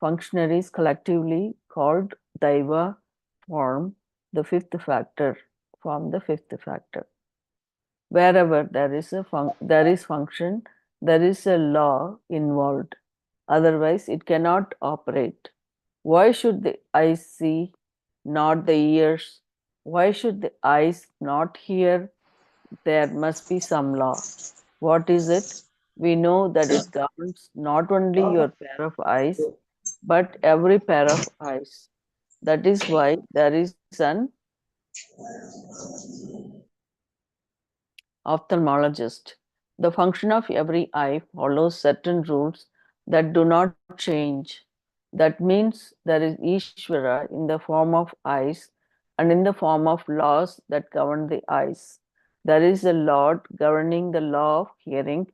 [SPEAKER 2] functionaries, collectively called Daiva, form the fifth factor. Form the fifth factor. Wherever there is function, there is a law involved. Otherwise, it cannot operate. Why should the eyes see, not the ears? Why should the eyes not hear? There must be some law. What is it? We know that it governs not only your pair of eyes, but every pair of eyes. That is why there is an ophthalmologist. The function of every eye follows certain rules that do not change. That means there is Ishvara in the form of eyes and in the form of laws that govern the eyes. There is a Lord governing the law of hearing,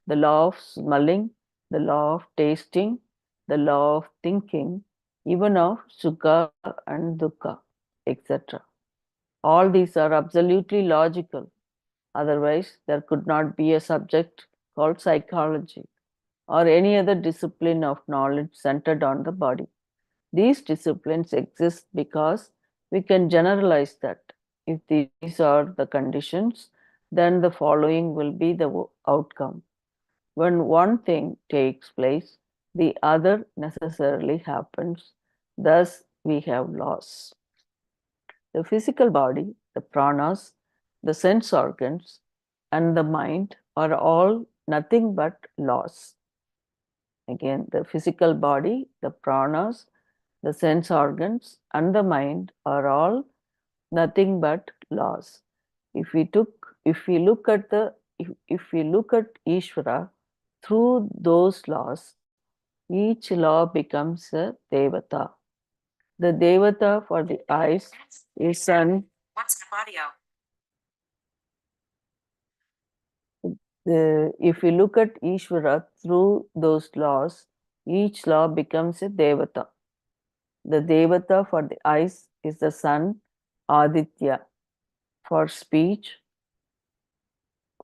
[SPEAKER 2] the law of smelling, the law of tasting, the law of thinking, even of sukha and dukkha, etc. All these are absolutely logical. Otherwise, there could not be a subject called psychology or any other discipline of knowledge centered on the body. These disciplines exist because we can generalize that. If these are the conditions, then the following will be the outcome. When one thing takes place, the other necessarily happens. Thus, we have laws. The physical body, the pranas, the sense organs, and the mind are all nothing but laws. Again, the physical body, the pranas, the sense organs, and the mind are all nothing but laws. If we look at Ishvara through those laws, each law becomes a devata. The devata for the eyes is sun. If we look at Ishvara through those laws, each law becomes a devata. The devata for the eyes is the sun, Aditya. For speech,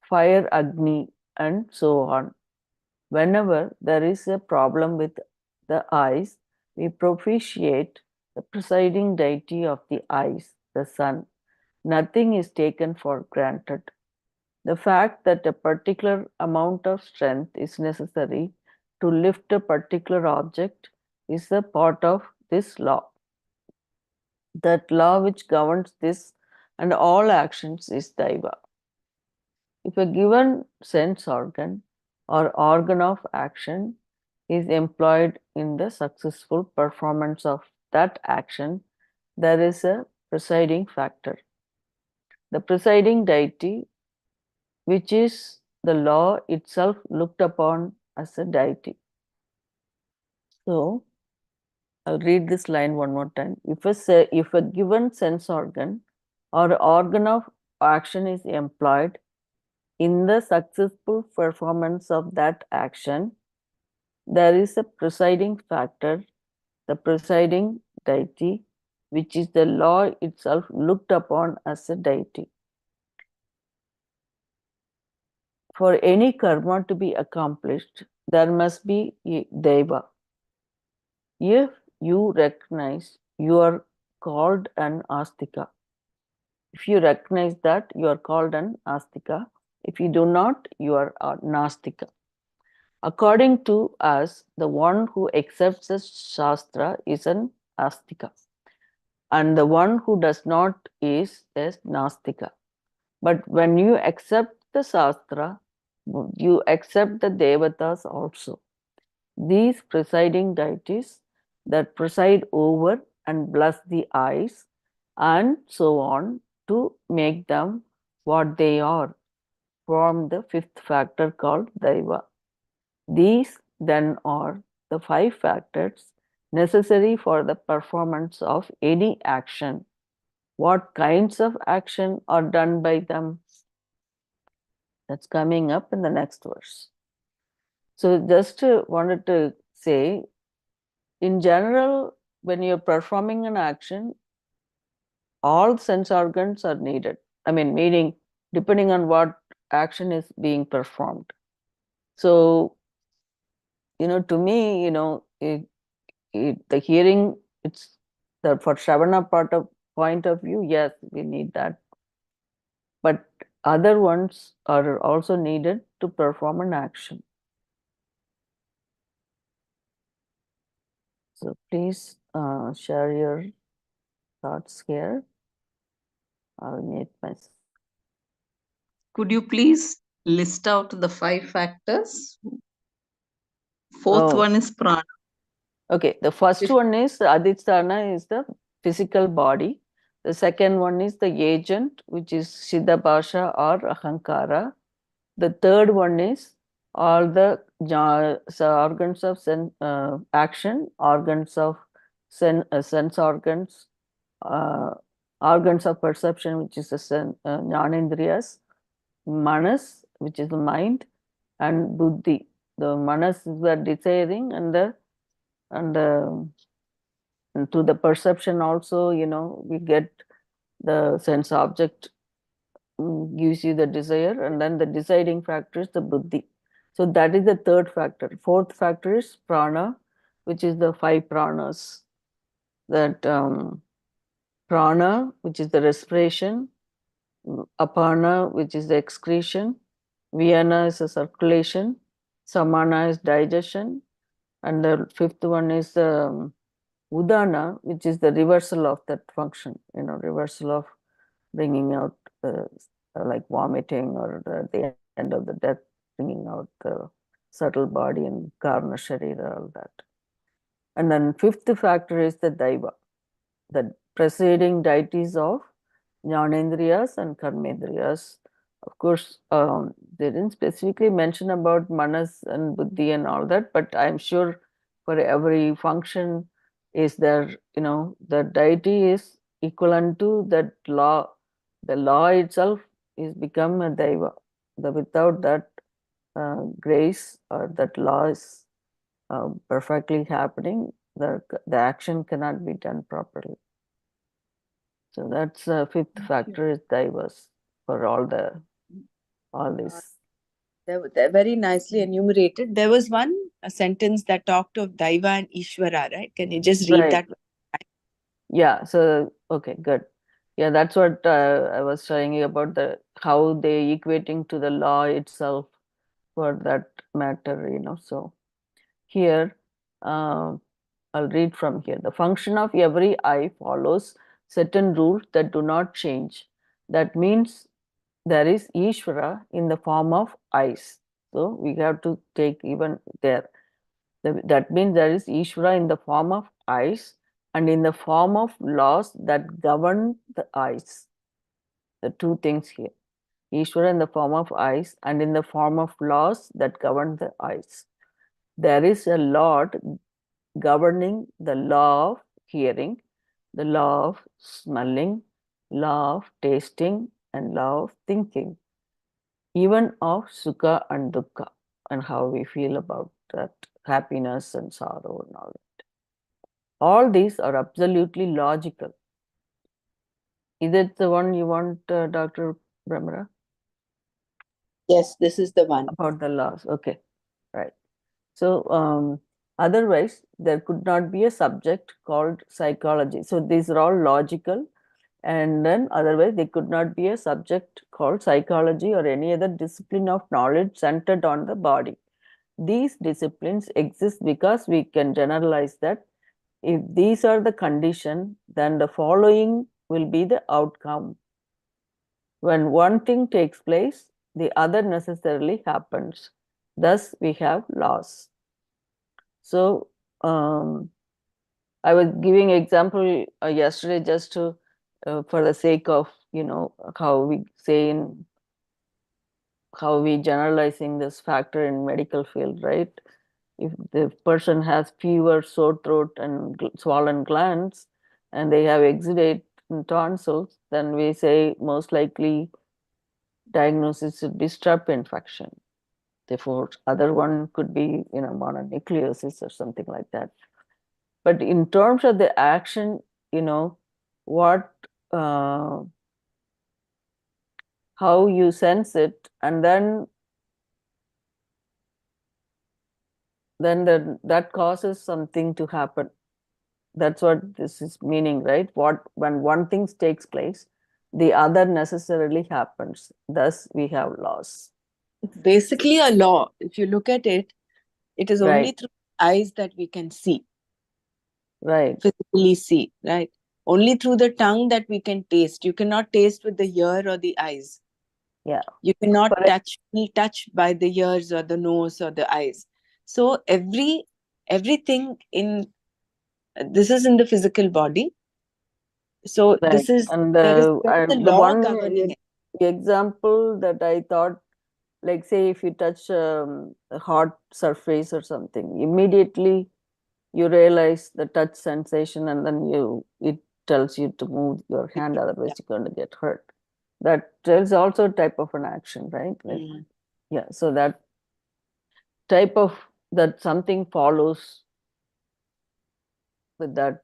[SPEAKER 2] fire, Agni, and so on. Whenever there is a problem with the eyes, we propitiate the presiding deity of the eyes, the sun. Nothing is taken for granted. The fact that a particular amount of strength is necessary to lift a particular object is a part of this law. That law which governs this and all actions is Daiva. If a given sense organ or organ of action is employed in the successful performance of that action, there is a presiding factor. The presiding deity, which is the law itself looked upon as a deity. So, I'll read this line one more time. If a given sense organ or organ of action is employed in the successful performance of that action, there is a presiding factor, the presiding deity, which is the law itself looked upon as a deity. For any karma to be accomplished, there must be a deva. If you recognize, you are called an astika. If you recognize that, you are called an astika. If you do not, you are a nastika. According to us, the one who accepts the Shastra is an astika, and the one who does not is a nastika. But when you accept the Shastra, you accept the Devatas also. These presiding deities that preside over and bless the eyes and so on to make them what they are, form the fifth factor called Daiva. These then are the five factors necessary for the performance of any action. What kinds of action are done by them? That's coming up in the next verse. So just wanted to say in general, when you're performing an action, all sense organs are needed. I mean, meaning depending on what action is being performed. So, to me, the hearing, it's the for Shravana point of view, yes, we need that. But other ones are also needed to perform an action. So please share your thoughts here. I'll mute myself.
[SPEAKER 9] Could you please list out the 5 factors? Fourth one is prana.
[SPEAKER 2] Okay, the first one is adhisthana, is the physical body. The second one is the agent, which is Siddha Bhasha or Ahankara. The third one is all the organs of action, organs of sense organs, organs of perception, which is the jnanendriyas, manas, which is the mind, and buddhi. The manas is the desiring, and to the perception also, we get the sense object gives you the desire, and then the deciding factor is the buddhi. So that is the third factor. Fourth factor is prana, which is the 5 pranas. That prana, which is the respiration, apana, which is the excretion, vyana is the circulation, samana is digestion, and the fifth one is the udana, which is the reversal of that function, reversal of bringing out like vomiting, or the end of the death, bringing out the subtle body and karma sharira, all that. And then fifth factor is the daiva, the preceding deities of jnanendriyas and karmendriyas. Of course, they didn't specifically mention about manas and buddhi and all that, but I'm sure for every function is there, the deity is equivalent to that law. The law itself is become a daiva. Without that grace, or that law is perfectly happening, the action cannot be done properly. So that's fifth factor is daivas for all this.
[SPEAKER 1] They're very nicely enumerated. There was a sentence that talked of Daiva and Ishvara, right? Can you just read that?
[SPEAKER 2] Yeah. So okay, good. Yeah, that's what I was showing you about how they equating to the law itself for that matter. So here, I'll read from here. The function of every eye follows certain rules that do not change. That means there is Ishvara in the form of eyes. So we have to take even there. That means there is Ishvara in the form of eyes and in the form of laws that govern the eyes. The two things here. Ishvara in the form of eyes and in the form of laws that govern the eyes. There is a Lord governing the law of hearing, the law of smelling, law of tasting, and law of thinking, even of sukha and dukkha, and how we feel about that happiness and sorrow and all that. All these are absolutely logical. Is it the one you want, Dr. Brahmara?
[SPEAKER 1] Yes, this is the one.
[SPEAKER 2] About the laws. Okay, right. So otherwise, there could not be a subject called psychology. So these are all logical, and then otherwise there could not be a subject called psychology or any other discipline of knowledge centered on the body. These disciplines exist because we can generalize that if these are the condition, then the following will be the outcome. When one thing takes place, the other necessarily happens. Thus, we have laws. So, I was giving example yesterday just to, for the sake of, how we say how we generalizing this factor in medical field, right? If the person has fever, sore throat, and swollen glands, and they have exudate tonsils, then we say most likely diagnosis should be strep infection. Therefore, other one could be, mononucleosis or something like that. But in terms of the action, you know, what, how you sense it, and then that causes something to happen. That's what this is meaning, right? When one thing takes place, the other necessarily happens. Thus, we have laws.
[SPEAKER 1] It's basically a law. If you look at it, it is only
[SPEAKER 2] Right.
[SPEAKER 1] through eyes that we can see,
[SPEAKER 2] Right.
[SPEAKER 1] physically see, right? Only through the tongue that we can taste. You cannot taste with the ear or the eyes.
[SPEAKER 2] Yeah.
[SPEAKER 1] You cannot
[SPEAKER 2] Correct.
[SPEAKER 1] be touched by the ears or the nose or the eyes. So everything in this is in the physical body. So
[SPEAKER 2] Right.
[SPEAKER 1] this is
[SPEAKER 2] And
[SPEAKER 1] there is a
[SPEAKER 2] the
[SPEAKER 1] law
[SPEAKER 2] one
[SPEAKER 1] governing it.
[SPEAKER 2] example that I thought, like, say, if you touch a hot surface or something, immediately you realize the touch sensation, and then it tells you to move your hand, otherwise you're going to get hurt. That is also a type of an action, right? Like, yeah. So that type of, that something follows with that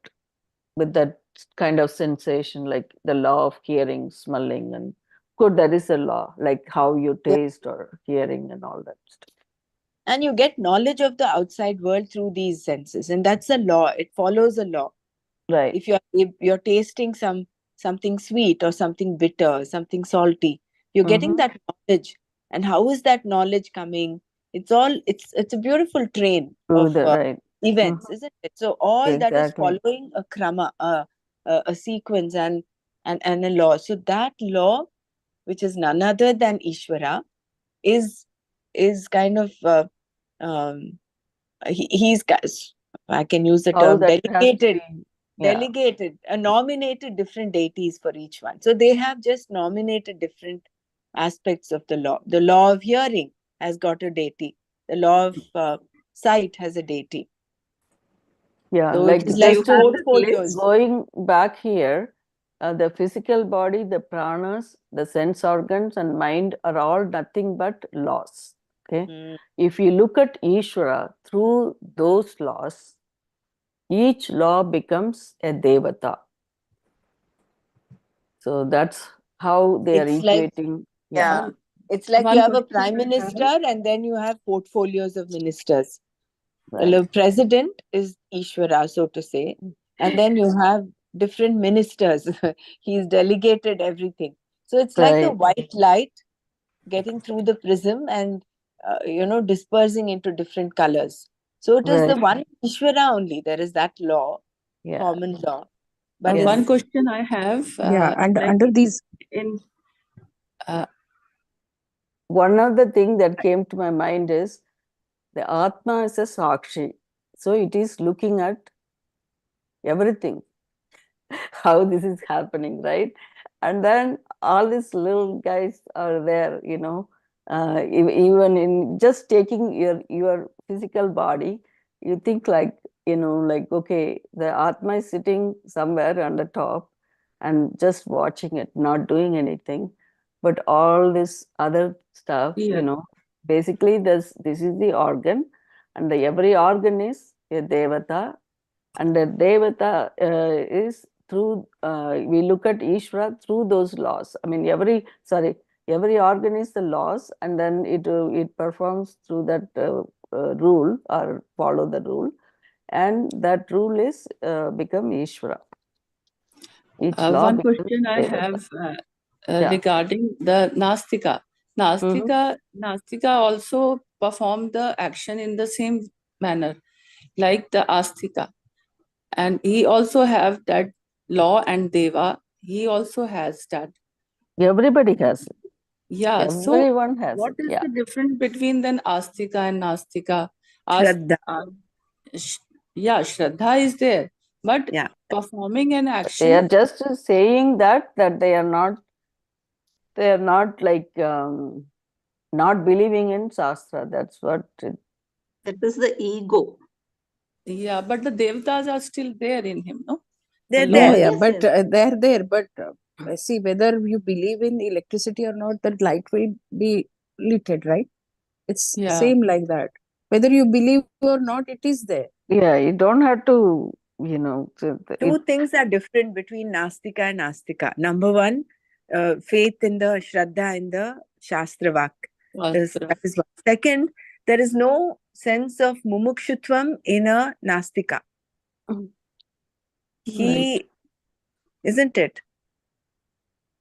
[SPEAKER 2] kind of sensation, like the law of hearing, smelling, and good, there is a law, like how you taste or hearing and all that stuff.
[SPEAKER 1] And you get knowledge of the outside world through these senses, and that's a law. It follows a law.
[SPEAKER 2] Right.
[SPEAKER 1] If you're tasting something sweet or something bitter, something salty, you're getting that knowledge. And how is that knowledge coming? It's a beautiful train
[SPEAKER 2] Through
[SPEAKER 1] of
[SPEAKER 2] the right.
[SPEAKER 1] events, isn't it? So all that is
[SPEAKER 2] Exactly.
[SPEAKER 1] following a krama, a sequence and a law. So that law, which is none other than Ishvara, is kind of he's, I can use the
[SPEAKER 2] How
[SPEAKER 1] term,
[SPEAKER 2] that has to
[SPEAKER 1] delegated
[SPEAKER 2] be, yeah.
[SPEAKER 1] nominated different deities for each one. So they have just nominated different aspects of the law. The law of hearing has got a deity. The law of sight has a deity.
[SPEAKER 2] Yeah,
[SPEAKER 1] So
[SPEAKER 2] like
[SPEAKER 1] it is
[SPEAKER 9] So
[SPEAKER 1] like
[SPEAKER 9] you have this
[SPEAKER 1] portfolios.
[SPEAKER 2] going back here, the physical body, the pranas, the sense organs, and mind are all nothing but laws. Okay. If you look at Ishvara through those laws, each law becomes a devata. So that's how they are
[SPEAKER 1] It's like,
[SPEAKER 2] equating.
[SPEAKER 1] yeah, it's like you
[SPEAKER 5] One
[SPEAKER 1] have a
[SPEAKER 5] question
[SPEAKER 1] prime
[SPEAKER 5] I have.
[SPEAKER 1] minister and then you have portfolios of ministers.
[SPEAKER 2] Right.
[SPEAKER 1] The president is Ishvara, so to say, and then you have different ministers. He's delegated everything. So it's like the
[SPEAKER 2] Right.
[SPEAKER 1] white light getting through the prism and dispersing into different colors. So it is the
[SPEAKER 2] Right.
[SPEAKER 1] one Ishvara only. There is that law,
[SPEAKER 2] Yeah.
[SPEAKER 1] common law. But
[SPEAKER 2] Yes.
[SPEAKER 5] One question I have.
[SPEAKER 10] Yeah, and
[SPEAKER 5] like
[SPEAKER 10] under these,
[SPEAKER 5] in
[SPEAKER 2] One of the things that came to my mind is the Atma is a Sakshi. So it is looking at everything, how this is happening, right? And then all these little guys are there, even in just taking your physical body, you think like, like, okay, the Atma is sitting somewhere on the top and just watching it, not doing anything. But all this other stuff,
[SPEAKER 5] Yeah.
[SPEAKER 2] basically this is the organ, and every organ is a devata, and the devata is through, we look at Ishvara through those laws. I mean, every organ is the laws, and then it performs through that rule, or follow the rule, and that rule is become Ishvara. Each law
[SPEAKER 5] One
[SPEAKER 2] becomes
[SPEAKER 5] question I
[SPEAKER 2] devata.
[SPEAKER 5] have
[SPEAKER 2] Yeah.
[SPEAKER 5] regarding the Nastika. Nastika also perform the action in the same manner, like the Astika, and he also have that law, and Deva, he also has that.
[SPEAKER 2] Everybody has it.
[SPEAKER 5] Yeah. So
[SPEAKER 2] Everyone has
[SPEAKER 5] what
[SPEAKER 2] it.
[SPEAKER 5] is
[SPEAKER 2] Yeah.
[SPEAKER 5] the difference between then Astika and Nastika?
[SPEAKER 1] Shraddha.
[SPEAKER 5] Yeah, Shraddha is there, but
[SPEAKER 1] Yeah.
[SPEAKER 5] performing an
[SPEAKER 2] They
[SPEAKER 5] action.
[SPEAKER 2] are just saying that they are not like not believing in Shastra. That's what
[SPEAKER 9] that is the ego.
[SPEAKER 5] Yeah, but the devatas are still there in him, no?
[SPEAKER 1] They're
[SPEAKER 5] The
[SPEAKER 10] yeah,
[SPEAKER 1] there.
[SPEAKER 5] laws.
[SPEAKER 10] yeah,
[SPEAKER 9] Yes,
[SPEAKER 10] but
[SPEAKER 9] yes.
[SPEAKER 10] they're there. But see, whether you believe in electricity or not, that light will be lit, right? It's
[SPEAKER 5] Yeah.
[SPEAKER 10] same like that. Whether you believe or not, it is there.
[SPEAKER 2] Yeah, you don't have to
[SPEAKER 1] Two things are different between Nastika and Astika. Number one, faith in the Shraddha in the Shastra Vak. That is one. Second, there is no sense of mumukshutvam in a Nastika. He, isn't it?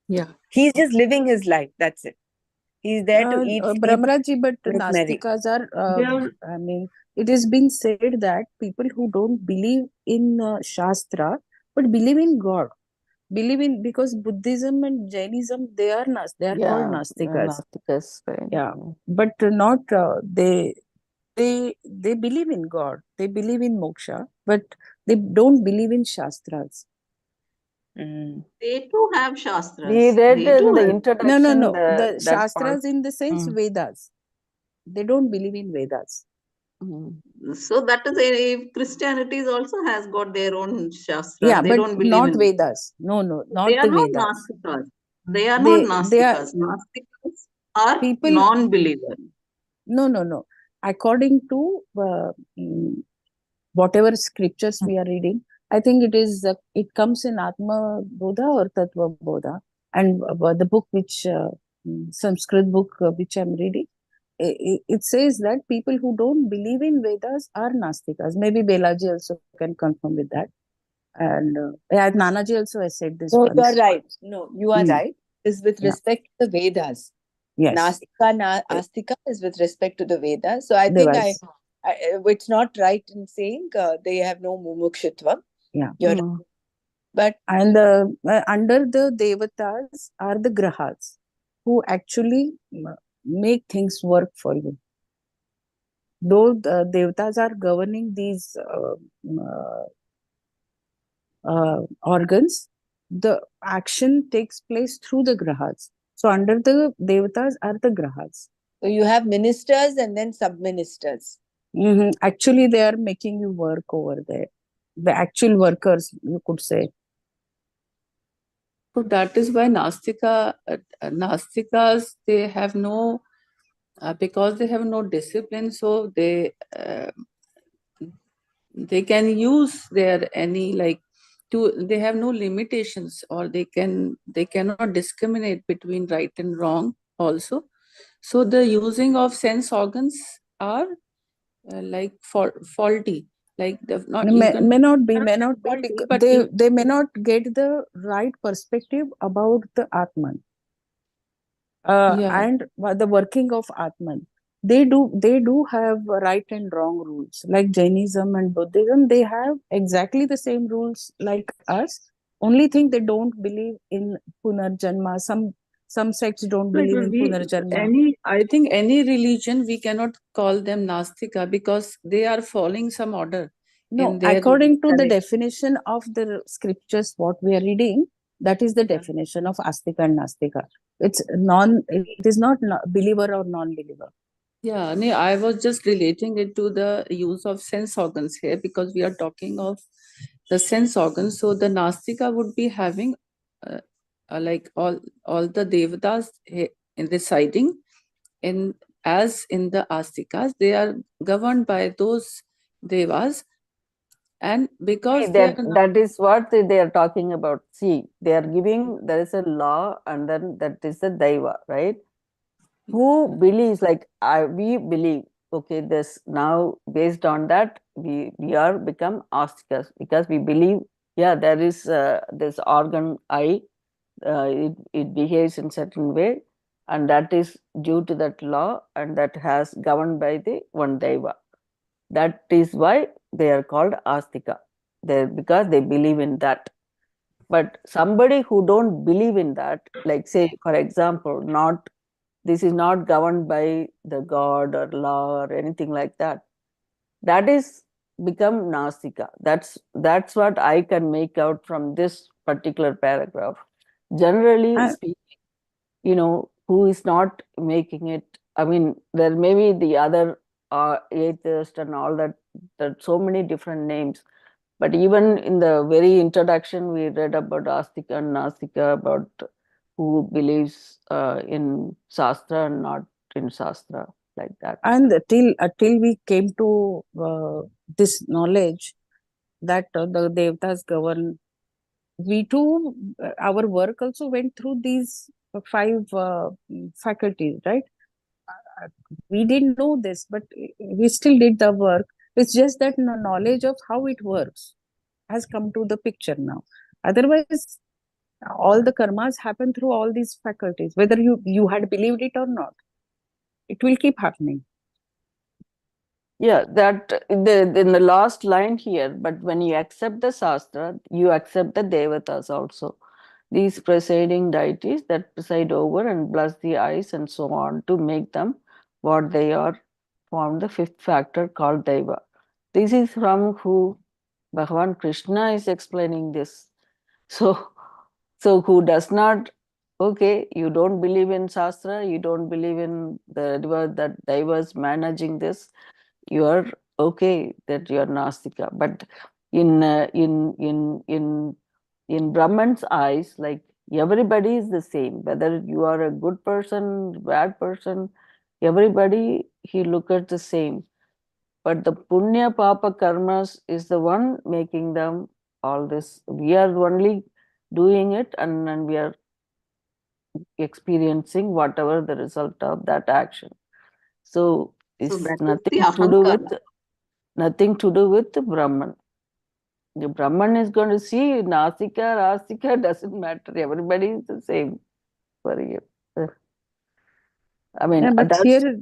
[SPEAKER 10] Yeah.
[SPEAKER 1] He's just living his life. That's it. He's there to eat, sleep,
[SPEAKER 10] Brahmaraji, but
[SPEAKER 1] get married.
[SPEAKER 10] Nastikas are, I mean, it has been said that people who don't believe in Shastra, but believe in God, believe in, because Buddhism and Jainism, they are called Nastikas.
[SPEAKER 2] Right.
[SPEAKER 10] Yeah, but not, they believe in God, they believe in moksha, but they don't believe in Shastras.
[SPEAKER 9] They too have Shastras.
[SPEAKER 2] We read
[SPEAKER 9] They
[SPEAKER 2] in
[SPEAKER 9] too
[SPEAKER 2] the
[SPEAKER 9] have.
[SPEAKER 2] introduction.
[SPEAKER 10] No. The
[SPEAKER 2] that
[SPEAKER 10] Shastras
[SPEAKER 2] part.
[SPEAKER 10] in the sense Vedas. They don't believe in Vedas.
[SPEAKER 9] So that is if Christianity also has got their own Shastras.
[SPEAKER 10] Yeah,
[SPEAKER 9] they
[SPEAKER 10] but
[SPEAKER 9] don't believe
[SPEAKER 10] not
[SPEAKER 9] in
[SPEAKER 10] Vedas. No, not
[SPEAKER 9] They are
[SPEAKER 10] the
[SPEAKER 9] not
[SPEAKER 10] Vedas.
[SPEAKER 9] Nastikas. They are not
[SPEAKER 10] They are
[SPEAKER 9] Nastikas. Nastikas are
[SPEAKER 10] people.
[SPEAKER 9] non-believer.
[SPEAKER 10] No. According to whatever scriptures we are reading, I think it comes in Atma Bodha or Tattva Bodha, and the book which Sanskrit book which I'm reading, it says that people who don't believe in Vedas are Nastikas. Maybe Belaji also can confirm with that. And Nanaji also has said this.
[SPEAKER 1] No,
[SPEAKER 10] once.
[SPEAKER 1] you are right. No, you are right. Is with respect to the Vedas.
[SPEAKER 10] Yes.
[SPEAKER 1] Nastika, Astika is with respect to the Vedas. So I think it's not right in saying they have no mumukshutva.
[SPEAKER 10] Yeah.
[SPEAKER 1] You're right. But
[SPEAKER 10] and under the devatas are the grahas who actually make things work for you. Though the devatas are governing these organs, the action takes place through the grahas. So under the devatas are the grahas.
[SPEAKER 1] So you have ministers and then sub-ministers.
[SPEAKER 10] Actually, they are making you work over there. The actual workers, you could say.
[SPEAKER 5] So that is why Nastikas, they have no, because they have no discipline, so they can use their they have no limitations, or they cannot discriminate between right and wrong also. So the using of sense organs are faulty. Like
[SPEAKER 10] may not be
[SPEAKER 5] faulty, but
[SPEAKER 10] they may not get the right perspective about the Atman and the working of Atman. They do have right and wrong rules. Like Jainism and Buddhism, they have exactly the same rules like us. Only thing, they don't believe in Punarjanma. Some sects don't believe in Punarjanma.
[SPEAKER 5] I think any religion, we cannot call them Nastika because they are following some order.
[SPEAKER 10] No, according to the definition of the scriptures, what we are reading, that is the definition of Astika and Nastika. It is not believer or non-believer.
[SPEAKER 5] Yeah, I was just relating it to the use of sense organs here, because we are talking of the sense organs. So the Nastika would be having like all the devatas residing as in the Astikas. They are governed by those devas, and because
[SPEAKER 2] that is what they are talking about. See, they are giving, there is a law, and then that is a daiva, right? Who believes, like we believe, okay, this now based on that we are become astikas, because we believe, there is this organ eye, it behaves in certain way, and that is due to that law, and that has governed by the one daiva. That is why they are called astika, because they believe in that. But somebody who don't believe in that, like say for example, this is not governed by the god or law or anything like that, that is become nastika. That's what I can make out from this particular paragraph. Generally speaking, who is not making it, I mean, there may be the other atheist and all that so many different names, but even in the very introduction we read about astika and nastika, about who believes in Shastra and not in Shastra, like that.
[SPEAKER 10] And till we came to this knowledge, that the Devatas govern. We too, our work also went through these five faculties, right? We didn't know this, but we still did the work. It's just that knowledge of how it works has come to the picture now. Otherwise, all the karmas happen through all these faculties, whether you had believed it or not. It will keep happening.
[SPEAKER 2] Yeah, that in the last line here, but when you accept the Shastra, you accept the Devatas also. These presiding deities that preside over and bless the eyes and so on to make them what they are, form the fifth factor called Deva. This is from who Bhagavan Krishna is explaining this. So, so who does not, okay, you don't believe in Shastra, you don't believe in the that Devas managing this, you are okay that you are Nastika. But in Brahman's eyes, like everybody is the same. Whether you are a good person, bad person, everybody he look at the same. But the punya papa karmas is the one making them all this. We are only doing it, and we are experiencing whatever the result of that action. So it's
[SPEAKER 9] that is the
[SPEAKER 2] nothing to do with
[SPEAKER 9] ahankara.
[SPEAKER 2] nothing to do with the Brahman. The Brahman is going to see Nasika, Rasika, doesn't matter. Everybody is the same for you. I mean,
[SPEAKER 10] Yeah, but
[SPEAKER 2] that's
[SPEAKER 10] here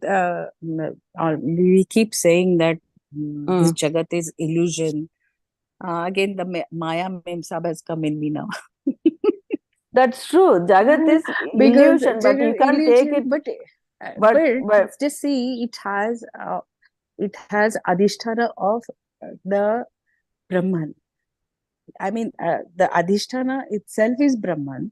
[SPEAKER 10] we keep saying that this
[SPEAKER 2] mm,
[SPEAKER 10] Jagat is illusion. Again, the Maya Mem Sab has come in me now.
[SPEAKER 2] that's true. Jagat is
[SPEAKER 10] Because
[SPEAKER 2] illusion, but you
[SPEAKER 10] Jagat
[SPEAKER 2] can't take
[SPEAKER 10] illusion,
[SPEAKER 2] it.
[SPEAKER 10] but
[SPEAKER 2] But
[SPEAKER 10] just see, it has Adhisthana of the Brahman. I mean, the Adhisthana itself is Brahman,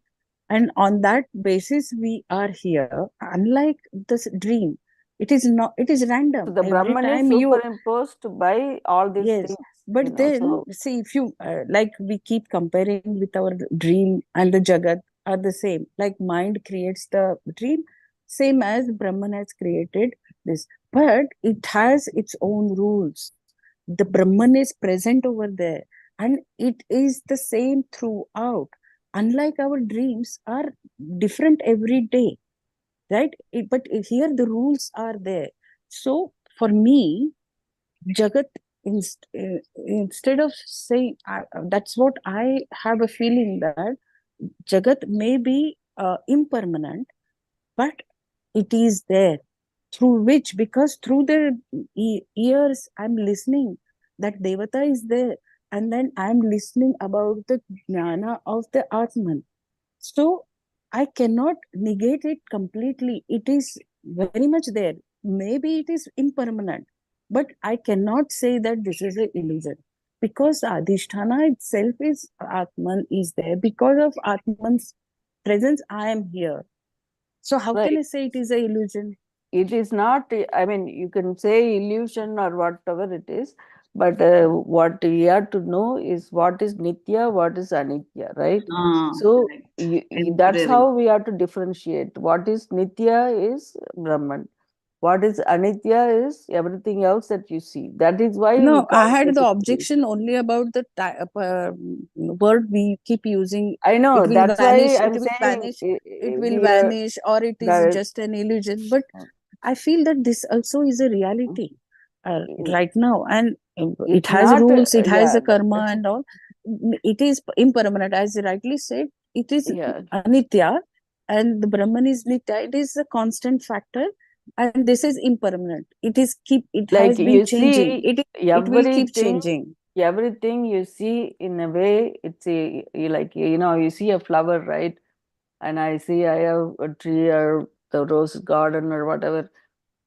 [SPEAKER 10] and on that basis we are here. Unlike this dream, it is not. It is random.
[SPEAKER 2] the
[SPEAKER 10] Every
[SPEAKER 2] Brahman is
[SPEAKER 10] time you,
[SPEAKER 2] superimposed by all these
[SPEAKER 10] yes,
[SPEAKER 2] things,
[SPEAKER 10] but then
[SPEAKER 2] So
[SPEAKER 10] see, if you like, we keep comparing with our dream and the Jagat are the same. Like mind creates the dream, same as Brahman has created this, but it has its own rules. The Brahman is present over there, and it is the same throughout. Unlike our dreams are different every day, right? But here the rules are there. So for me, Jagat, instead of saying, that's what I have a feeling that Jagat may be impermanent, but it is there, through which, because through the ears I'm listening that Devata is there, and then I'm listening about the jnana of the Atman. So I cannot negate it completely. It is very much there. Maybe it is impermanent, but I cannot say that this is an illusion, because Adhisthana itself is Atman is there. Because of Atman's presence, I am here. So how can
[SPEAKER 2] right.
[SPEAKER 10] I say it is an illusion?
[SPEAKER 2] It is not, I mean, you can say illusion or whatever it is, but what we have to know is what is Nitya, what is Anitya, right? So
[SPEAKER 9] Right.
[SPEAKER 2] that's
[SPEAKER 9] Temporary.
[SPEAKER 2] how we have to differentiate. What is Nitya is Brahman. What is Anitya is everything else that you see. That is why we
[SPEAKER 10] No, I
[SPEAKER 2] can't
[SPEAKER 10] had
[SPEAKER 2] take
[SPEAKER 10] the
[SPEAKER 2] it
[SPEAKER 10] objection only about the word we keep using.
[SPEAKER 2] I know,
[SPEAKER 10] It will
[SPEAKER 2] that's why
[SPEAKER 10] vanish, it
[SPEAKER 2] I'm
[SPEAKER 10] will
[SPEAKER 2] saying
[SPEAKER 10] vanish, it will
[SPEAKER 2] we are,
[SPEAKER 10] vanish, or it is
[SPEAKER 2] that
[SPEAKER 10] just an illusion. But I feel that this also is a reality right now, and it
[SPEAKER 2] it's
[SPEAKER 10] has
[SPEAKER 2] not,
[SPEAKER 10] rules, it has
[SPEAKER 2] yeah,
[SPEAKER 10] a karma and all. It is impermanent, as you rightly said. It is
[SPEAKER 2] yeah.
[SPEAKER 10] anitya, and the Brahman is nitya. It is a constant factor, and this is impermanent. It is keep. It
[SPEAKER 2] Like
[SPEAKER 10] has been
[SPEAKER 2] you
[SPEAKER 10] changing.
[SPEAKER 2] see,
[SPEAKER 10] It will keep
[SPEAKER 2] everything,
[SPEAKER 10] changing.
[SPEAKER 2] everything you see in a way, it's a, like, you see a flower, right? And I see I have a tree or the rose garden or whatever.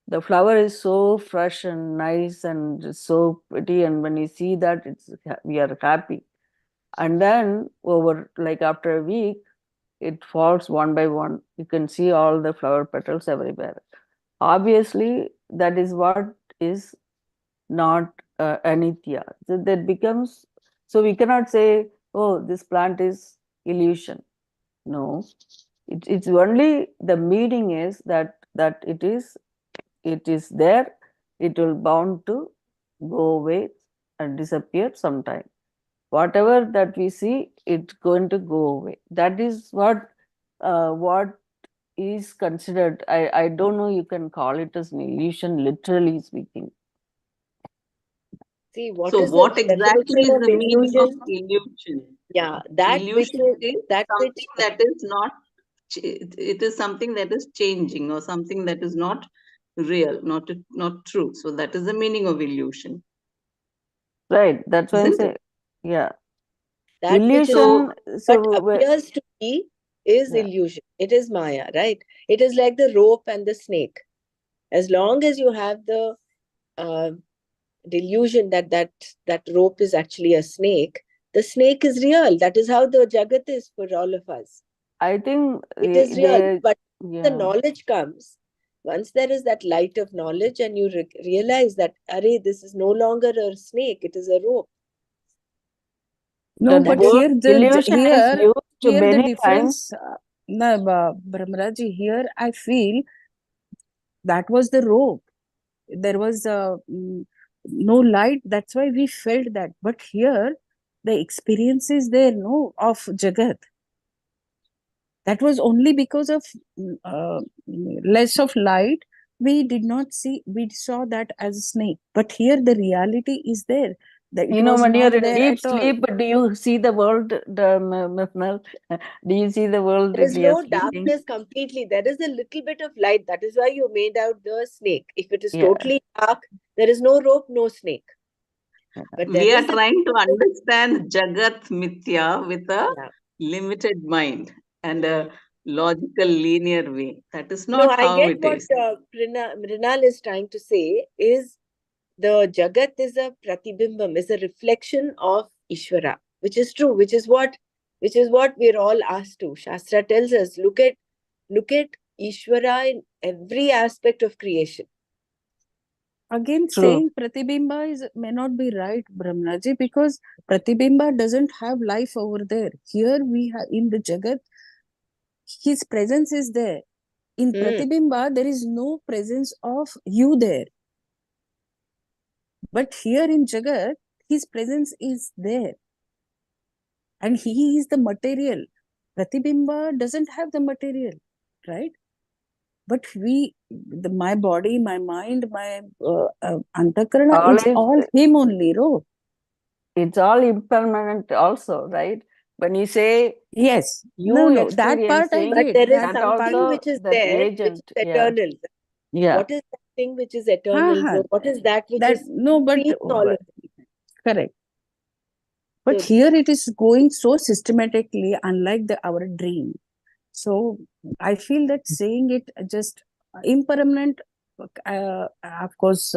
[SPEAKER 2] The flower is so fresh and nice and so pretty, and when you see that, we are happy. And then over, like after a week, it falls one by one. You can see all the flower petals everywhere. Obviously, that is what is not anitya. So that becomes, so we cannot say, oh, this plant is illusion. No, it's only the meaning is that it is there, it will bound to go away and disappear sometime. whatever that we see, it's going to go away. That is what is considered. I don't know, you can call it as an illusion, literally speaking.
[SPEAKER 1] See, what
[SPEAKER 9] So
[SPEAKER 1] is the
[SPEAKER 9] what exactly
[SPEAKER 1] definition
[SPEAKER 9] is
[SPEAKER 1] of
[SPEAKER 9] the meaning of
[SPEAKER 1] illusion?
[SPEAKER 9] illusion?
[SPEAKER 1] Yeah, that which
[SPEAKER 9] Illusion
[SPEAKER 1] is
[SPEAKER 9] is
[SPEAKER 1] that which
[SPEAKER 9] something that is not, it is something that is changing, or something that is not real, not true. So that is the meaning of illusion,
[SPEAKER 2] Right, that's why I'm
[SPEAKER 9] isn't
[SPEAKER 2] saying,
[SPEAKER 9] it?
[SPEAKER 2] yeah.
[SPEAKER 1] that which is
[SPEAKER 2] Illusion,
[SPEAKER 1] what
[SPEAKER 2] so
[SPEAKER 1] appears to be is
[SPEAKER 2] yeah.
[SPEAKER 1] illusion. It is Maya, right? It is like the rope and the snake. As long as you have the uh, delusion that rope is actually a snake, the snake is real. That is how the Jagat is for all of us.
[SPEAKER 2] I think
[SPEAKER 1] It is real. But the
[SPEAKER 2] yeah.
[SPEAKER 1] knowledge comes, once there is that light of knowledge and you realize that, Array, this is no longer a snake, it is a rope.
[SPEAKER 10] No,
[SPEAKER 2] That
[SPEAKER 10] but
[SPEAKER 2] word
[SPEAKER 10] here
[SPEAKER 2] illusion is used
[SPEAKER 10] the
[SPEAKER 2] many
[SPEAKER 10] difference, no, Brahmaraji, here I feel that was the rope. There was no light. That's why we felt that. But here, the experience is there, no, of Jagat. That was only because of less of light. We did not see. We saw that as a snake. But here, the reality is there. That it was
[SPEAKER 2] when
[SPEAKER 10] not
[SPEAKER 2] you're in
[SPEAKER 10] there
[SPEAKER 2] deep
[SPEAKER 10] at all.
[SPEAKER 2] sleep, do you see the world, Mifnal? Do you see the world
[SPEAKER 1] There
[SPEAKER 2] if
[SPEAKER 1] is
[SPEAKER 2] you're
[SPEAKER 1] no
[SPEAKER 2] sleeping?
[SPEAKER 1] darkness completely. There is a little bit of light. That is why you made out the snake. If it is
[SPEAKER 2] Yeah.
[SPEAKER 1] totally dark, there is no rope, no snake. But there
[SPEAKER 9] We are
[SPEAKER 1] is a
[SPEAKER 9] trying to understand Jagat Mithya with a
[SPEAKER 1] yeah.
[SPEAKER 9] limited mind and a logical, linear way. That is
[SPEAKER 1] No,
[SPEAKER 9] not
[SPEAKER 1] I
[SPEAKER 9] how
[SPEAKER 1] get
[SPEAKER 9] it
[SPEAKER 1] what
[SPEAKER 9] is.
[SPEAKER 1] Mrinal is trying to say is the Jagat is a pratibhimbam, is a reflection of Ishvara, which is true, which is what we're all asked to. Shastra tells us, look at Ishvara in every aspect of creation.
[SPEAKER 10] Again,
[SPEAKER 2] True.
[SPEAKER 10] saying Pratibimba may not be right, Brahmanaji, because Pratibimba doesn't have life over there. Here we have in the Jagat, his presence is there. In Pratibimba, there is no presence of you there. But here in Jagat, his presence is there. And he is the material. Pratibimba doesn't have the material, right? But my body, my mind, my antakarana, it's all him only, no?
[SPEAKER 2] It's all impermanent also, right? When you say
[SPEAKER 10] yes,
[SPEAKER 2] you
[SPEAKER 10] that part I
[SPEAKER 1] But
[SPEAKER 10] get.
[SPEAKER 1] there is
[SPEAKER 10] That
[SPEAKER 1] something which is there,
[SPEAKER 2] agent,
[SPEAKER 1] which is eternal.
[SPEAKER 2] Yeah.
[SPEAKER 1] What is that thing which is eternal? What is that which is all of it?
[SPEAKER 10] Correct. But
[SPEAKER 1] So,
[SPEAKER 10] here it is going so systematically, unlike our dream. So I feel that saying it just impermanent, of course,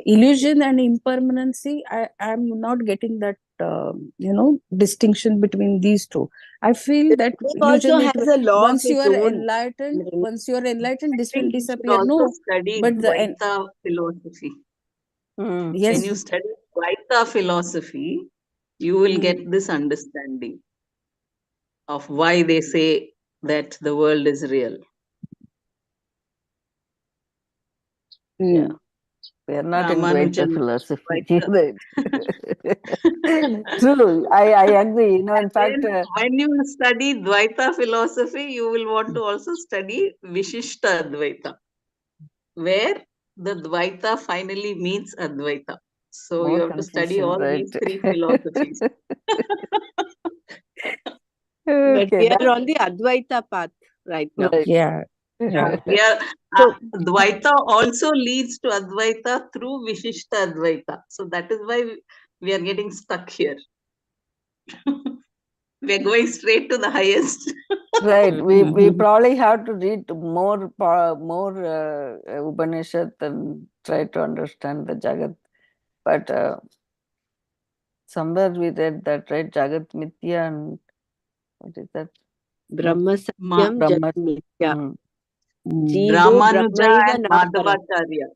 [SPEAKER 10] illusion and impermanency, I am not getting that, distinction between these two. I feel that
[SPEAKER 1] also
[SPEAKER 10] illusion,
[SPEAKER 1] has a law
[SPEAKER 10] once
[SPEAKER 1] of
[SPEAKER 10] you
[SPEAKER 1] its
[SPEAKER 10] are
[SPEAKER 1] own.
[SPEAKER 10] enlightened, this will
[SPEAKER 9] You should
[SPEAKER 10] disappear.
[SPEAKER 9] also
[SPEAKER 10] No,
[SPEAKER 9] study
[SPEAKER 10] but
[SPEAKER 9] Dvaita philosophy.
[SPEAKER 10] Yes.
[SPEAKER 9] When you study Dvaita philosophy, you will get this understanding of why they say that the world is real.
[SPEAKER 2] Yeah. We are not in Dvaita philosophy. Right. True. I agree. In fact,
[SPEAKER 9] when you study Dvaita philosophy, you will want to also study Vishishta Advaita, where the Dvaita finally meets Advaita. So you have to study all these three philosophies.
[SPEAKER 1] But we are on the Advaita path right now.
[SPEAKER 2] Right.
[SPEAKER 10] Yeah.
[SPEAKER 9] Dvaita also leads to Advaita through Vishishta Advaita. So that is why we are getting stuck here. We are going straight to the highest.
[SPEAKER 2] Right. We probably have to read more Upanishad and try to understand the Jagat. But somewhere we read that, right? Jagat Mithya and what is that?
[SPEAKER 1] Brahma Satyam, Jagat Mithya. Jivo
[SPEAKER 9] Ramanuja
[SPEAKER 1] Brahmaiva
[SPEAKER 9] and
[SPEAKER 1] Naparam.
[SPEAKER 9] Madhavacharya.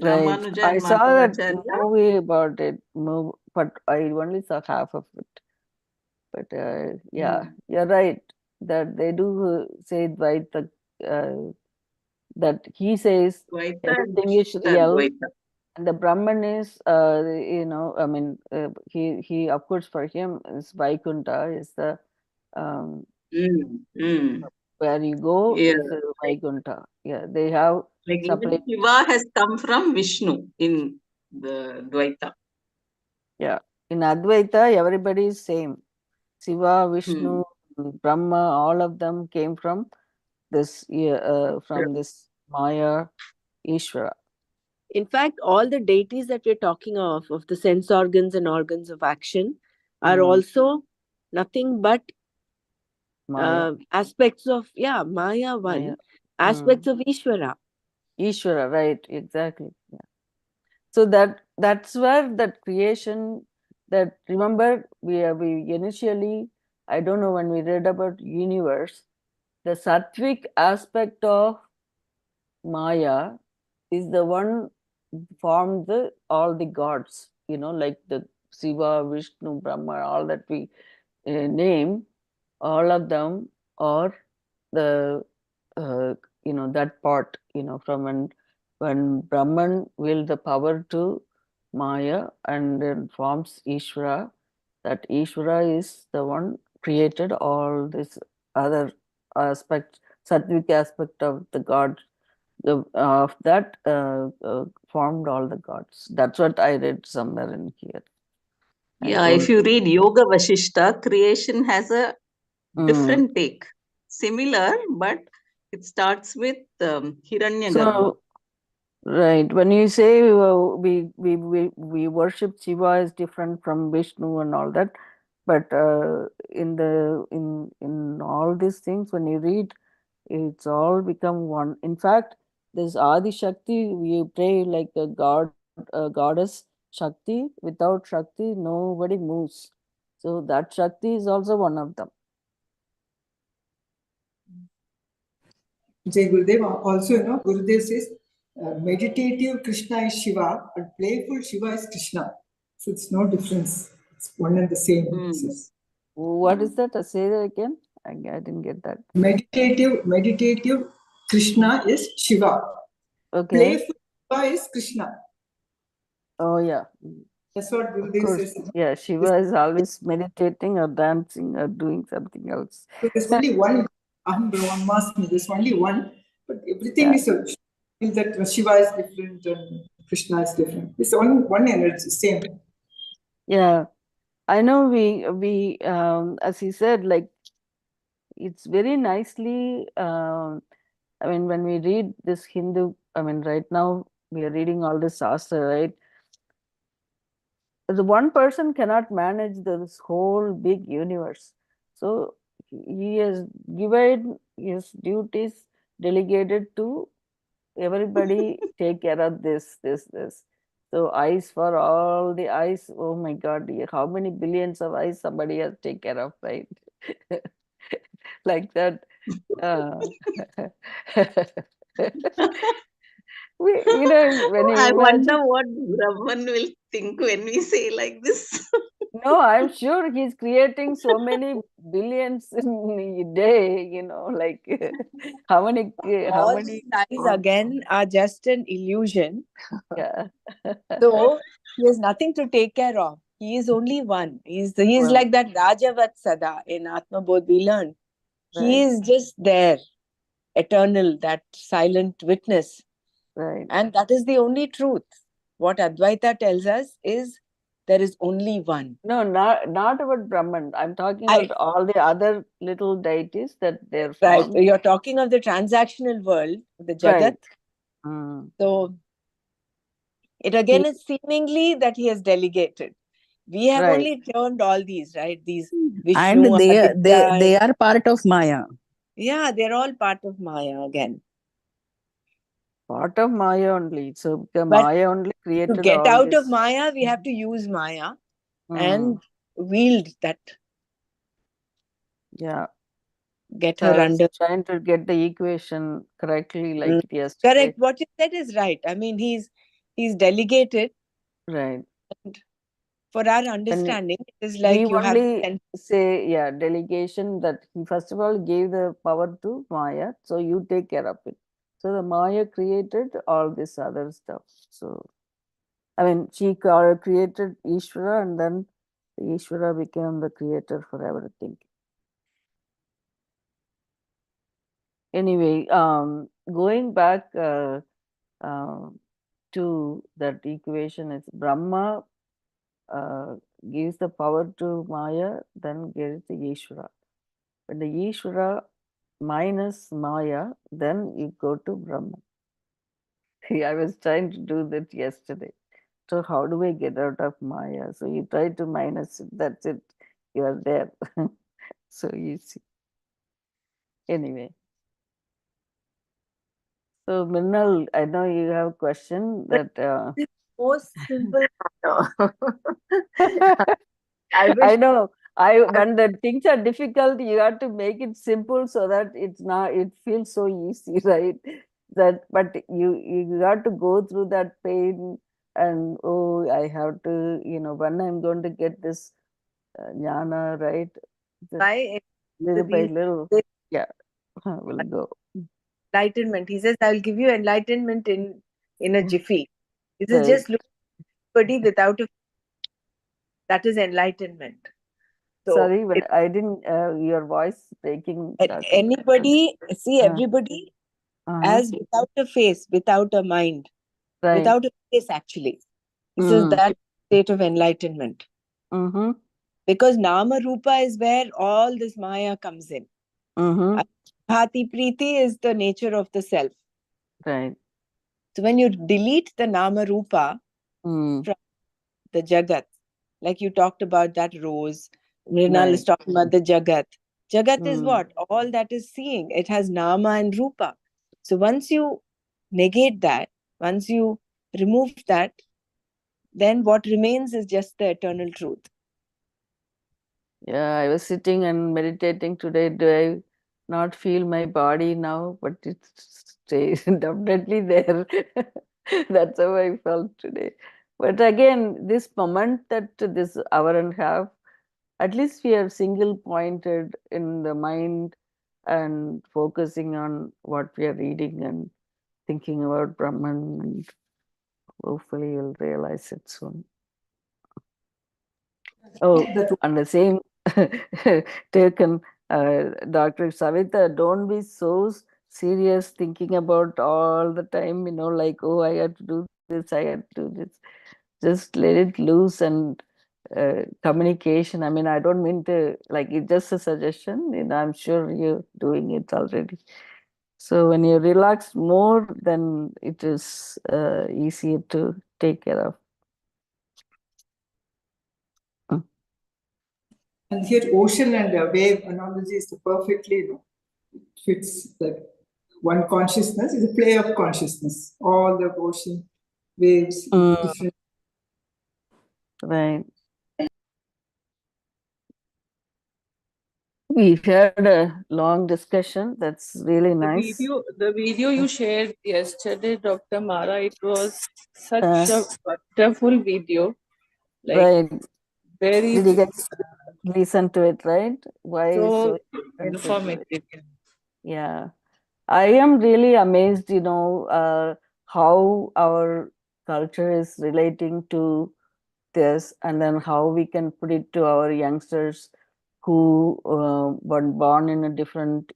[SPEAKER 2] Right.
[SPEAKER 9] Ramanuja
[SPEAKER 2] I
[SPEAKER 9] and
[SPEAKER 2] saw that
[SPEAKER 9] Madhavacharya.
[SPEAKER 2] movie about it, but I only saw half of it. But yeah, you're right that they do say Dvaita, that he says
[SPEAKER 9] Dvaita and
[SPEAKER 2] everything is
[SPEAKER 9] Vishishta
[SPEAKER 2] real.
[SPEAKER 9] Advaita.
[SPEAKER 2] And the Brahman is, you know, I mean, he of course for him is Vaikuntha is the where you go
[SPEAKER 9] Yeah.
[SPEAKER 2] is Vaikuntha. Yeah, they have
[SPEAKER 9] Like even
[SPEAKER 2] separate.
[SPEAKER 9] Shiva has come from Vishnu in the Dvaita.
[SPEAKER 2] Yeah, in Advaita, everybody is same. Shiva,
[SPEAKER 9] Hmm.
[SPEAKER 2] Vishnu, Brahma, all of them came from this Maya, Ishvara.
[SPEAKER 1] In fact, all the deities that we're talking of the sense organs and organs of action, are also nothing but
[SPEAKER 2] Maya.
[SPEAKER 1] aspects of, Maya one,
[SPEAKER 2] Maya.
[SPEAKER 1] aspects of Ishvara.
[SPEAKER 2] Ishvara, right, exactly. Yeah. So that's where that creation, that remember we initially, I don't know, when we read about universe, the sattvic aspect of Maya is the one formed all the gods, you know, like the Shiva, Vishnu, Brahma, all that we name, all of them are the you know, that part, you know, from when Brahman will the power to Maya and then forms Ishvara, that Ishvara is the one created all this other aspect, sattvic aspect of the god, of that formed all the gods. That's what I read somewhere in here.
[SPEAKER 9] Yeah, if you read Yoga Vashishta, creation has a different take. Similar, but it starts with Hiranyagarbha.
[SPEAKER 2] So, right, when you say we worship Shiva is different from Vishnu and all that, but in all these things, when you read, it's all become one. In fact, this Adi Shakti, we pray like a god, a goddess Shakti. Without Shakti, nobody moves. So that Shakti is also one of them.
[SPEAKER 11] Jai Gurudev. Also, you know, Gurudev says meditative Krishna is Shiva and playful Shiva is Krishna. So it's no difference. It's one and the same. He says.
[SPEAKER 2] What is that? Say that again. I didn't get that.
[SPEAKER 11] Meditative Krishna is Shiva.
[SPEAKER 2] Okay.
[SPEAKER 11] Playful Shiva is Krishna.
[SPEAKER 2] Oh yeah.
[SPEAKER 11] That's what
[SPEAKER 2] Of
[SPEAKER 11] Gurudev
[SPEAKER 2] course.
[SPEAKER 11] says.
[SPEAKER 2] Yeah, Shiva is always meditating or dancing or doing something else.
[SPEAKER 11] So there's only one Aham Brahmasmi. There's only one, but everything is a feel that Shiva is different and Krishna is different. It's only one energy, same.
[SPEAKER 2] Yeah, I know. We as he said, like it's very nicely. I mean, when we read this Hindu, I mean, right now we are reading all this Shastra, right? The one person cannot manage this whole big universe. So he has given his duties delegated to everybody, take care of this. So eyes for all the eyes. Oh my God, how many billions of eyes somebody has to take care of, right? Like that. You know, when you
[SPEAKER 9] I
[SPEAKER 2] imagine.
[SPEAKER 9] wonder what Brahman will think when we say like this.
[SPEAKER 2] No, I'm sure he's creating so many billions in a day, you know, like how many.
[SPEAKER 1] All these eyes again are just an illusion.
[SPEAKER 2] Yeah.
[SPEAKER 1] So he has nothing to take care of. He is only one. He's like that Rajavat Sada in Atma Bodh we learn. He is just there, eternal, that silent witness.
[SPEAKER 2] Right.
[SPEAKER 1] And that is the only truth. What Advaita tells us is there is only one.
[SPEAKER 2] No, not about Brahman. I'm talking about all the other little deities that they're formed.
[SPEAKER 1] Right. You're talking of the transactional world, the Jagat.
[SPEAKER 2] Right.
[SPEAKER 1] So it again is seemingly that he has delegated. We have only turned all these, right? These Vishnu,
[SPEAKER 10] And they are part of Maya.
[SPEAKER 1] Yeah, they're all part of Maya again.
[SPEAKER 2] Part of Maya only. So the
[SPEAKER 1] But
[SPEAKER 2] Maya only created
[SPEAKER 1] to get
[SPEAKER 2] all
[SPEAKER 1] out
[SPEAKER 2] this.
[SPEAKER 1] of Maya, we have to use Maya and wield that.
[SPEAKER 2] Yeah.
[SPEAKER 1] Get
[SPEAKER 2] So
[SPEAKER 1] her
[SPEAKER 2] I was
[SPEAKER 1] under.
[SPEAKER 2] trying to get the equation correctly, like yesterday.
[SPEAKER 1] Correct. What you said is right. I mean, he's delegated.
[SPEAKER 2] Right.
[SPEAKER 1] And for our understanding, it is like
[SPEAKER 2] we
[SPEAKER 1] you
[SPEAKER 2] only
[SPEAKER 1] have
[SPEAKER 2] say, delegation, that he first of all gave the power to Maya, so you take care of it. So the Maya created all this other stuff. So I mean, she created Ishvara, and then the Ishvara became the creator for everything. Anyway, going back to that equation, it's Brahma gives the power to Maya, then gives the Ishvara. But the Ishvara minus Maya, then you go to Brahma. I was trying to do that yesterday. So how do I get out of Maya? So you try to minus it, that's it, you are there. So easy. Anyway. So Mrinal, I know you have a question that
[SPEAKER 1] the most simple matter.
[SPEAKER 2] I know. When the things are difficult, you have to make it simple so that it feels so easy, right? But you have to go through that pain, and oh, I have to, when I'm going to get this jnana, right?
[SPEAKER 1] Why
[SPEAKER 2] Little by little, yeah, will go.
[SPEAKER 1] Enlightenment. He says, "I'll give you enlightenment in a jiffy." He says,
[SPEAKER 2] Right.
[SPEAKER 1] "Just look at somebody without a." That is enlightenment. So
[SPEAKER 2] Sorry, but I didn't. Your voice breaking.
[SPEAKER 1] anybody see everybody as without a face, without a mind,
[SPEAKER 2] Right.
[SPEAKER 1] without a face. Actually, he says that state of enlightenment. Because Nama Rupa is where all this Maya comes in. Bhati Priti is the nature of the self.
[SPEAKER 2] Right.
[SPEAKER 1] So when you delete the Nama Rupa from the Jagat, like you talked about that rose, Mrinal is talking about the Jagat. Jagat is what? All that is seeing. It has Nama and Rupa. So once you negate that, once you remove that, then what remains is just the eternal truth.
[SPEAKER 2] Yeah, I was sitting and meditating today. Do I not feel my body now? But it's definitely there. That's how I felt today. But again, this moment, that this hour and a half, at least we are single pointed in the mind and focusing on what we are reading and thinking about Brahman, and hopefully you'll realize it soon. Oh, on the same token, Dr. Savita, don't be so serious thinking about all the time, like, oh, I had to do this, I had to do this. Just let it loose, and communication. I mean, I don't mean to, like, it's just a suggestion. I'm sure you're doing it already. So when you relax more, then it is easier to take care of.
[SPEAKER 11] And here, ocean and wave analogy is perfectly fits that one consciousness is a play of consciousness. All the ocean waves, different.
[SPEAKER 2] Right. We had a long discussion. That's really nice.
[SPEAKER 5] The video you shared yesterday, Dr. Mara, it was such a wonderful video. Like,
[SPEAKER 2] right.
[SPEAKER 5] Very.
[SPEAKER 2] Did you guys listen to it, right? Why
[SPEAKER 5] so
[SPEAKER 2] informative? Yeah. I am really amazed, how our culture is relating to this, and then how we can put it to our youngsters who were born in a different,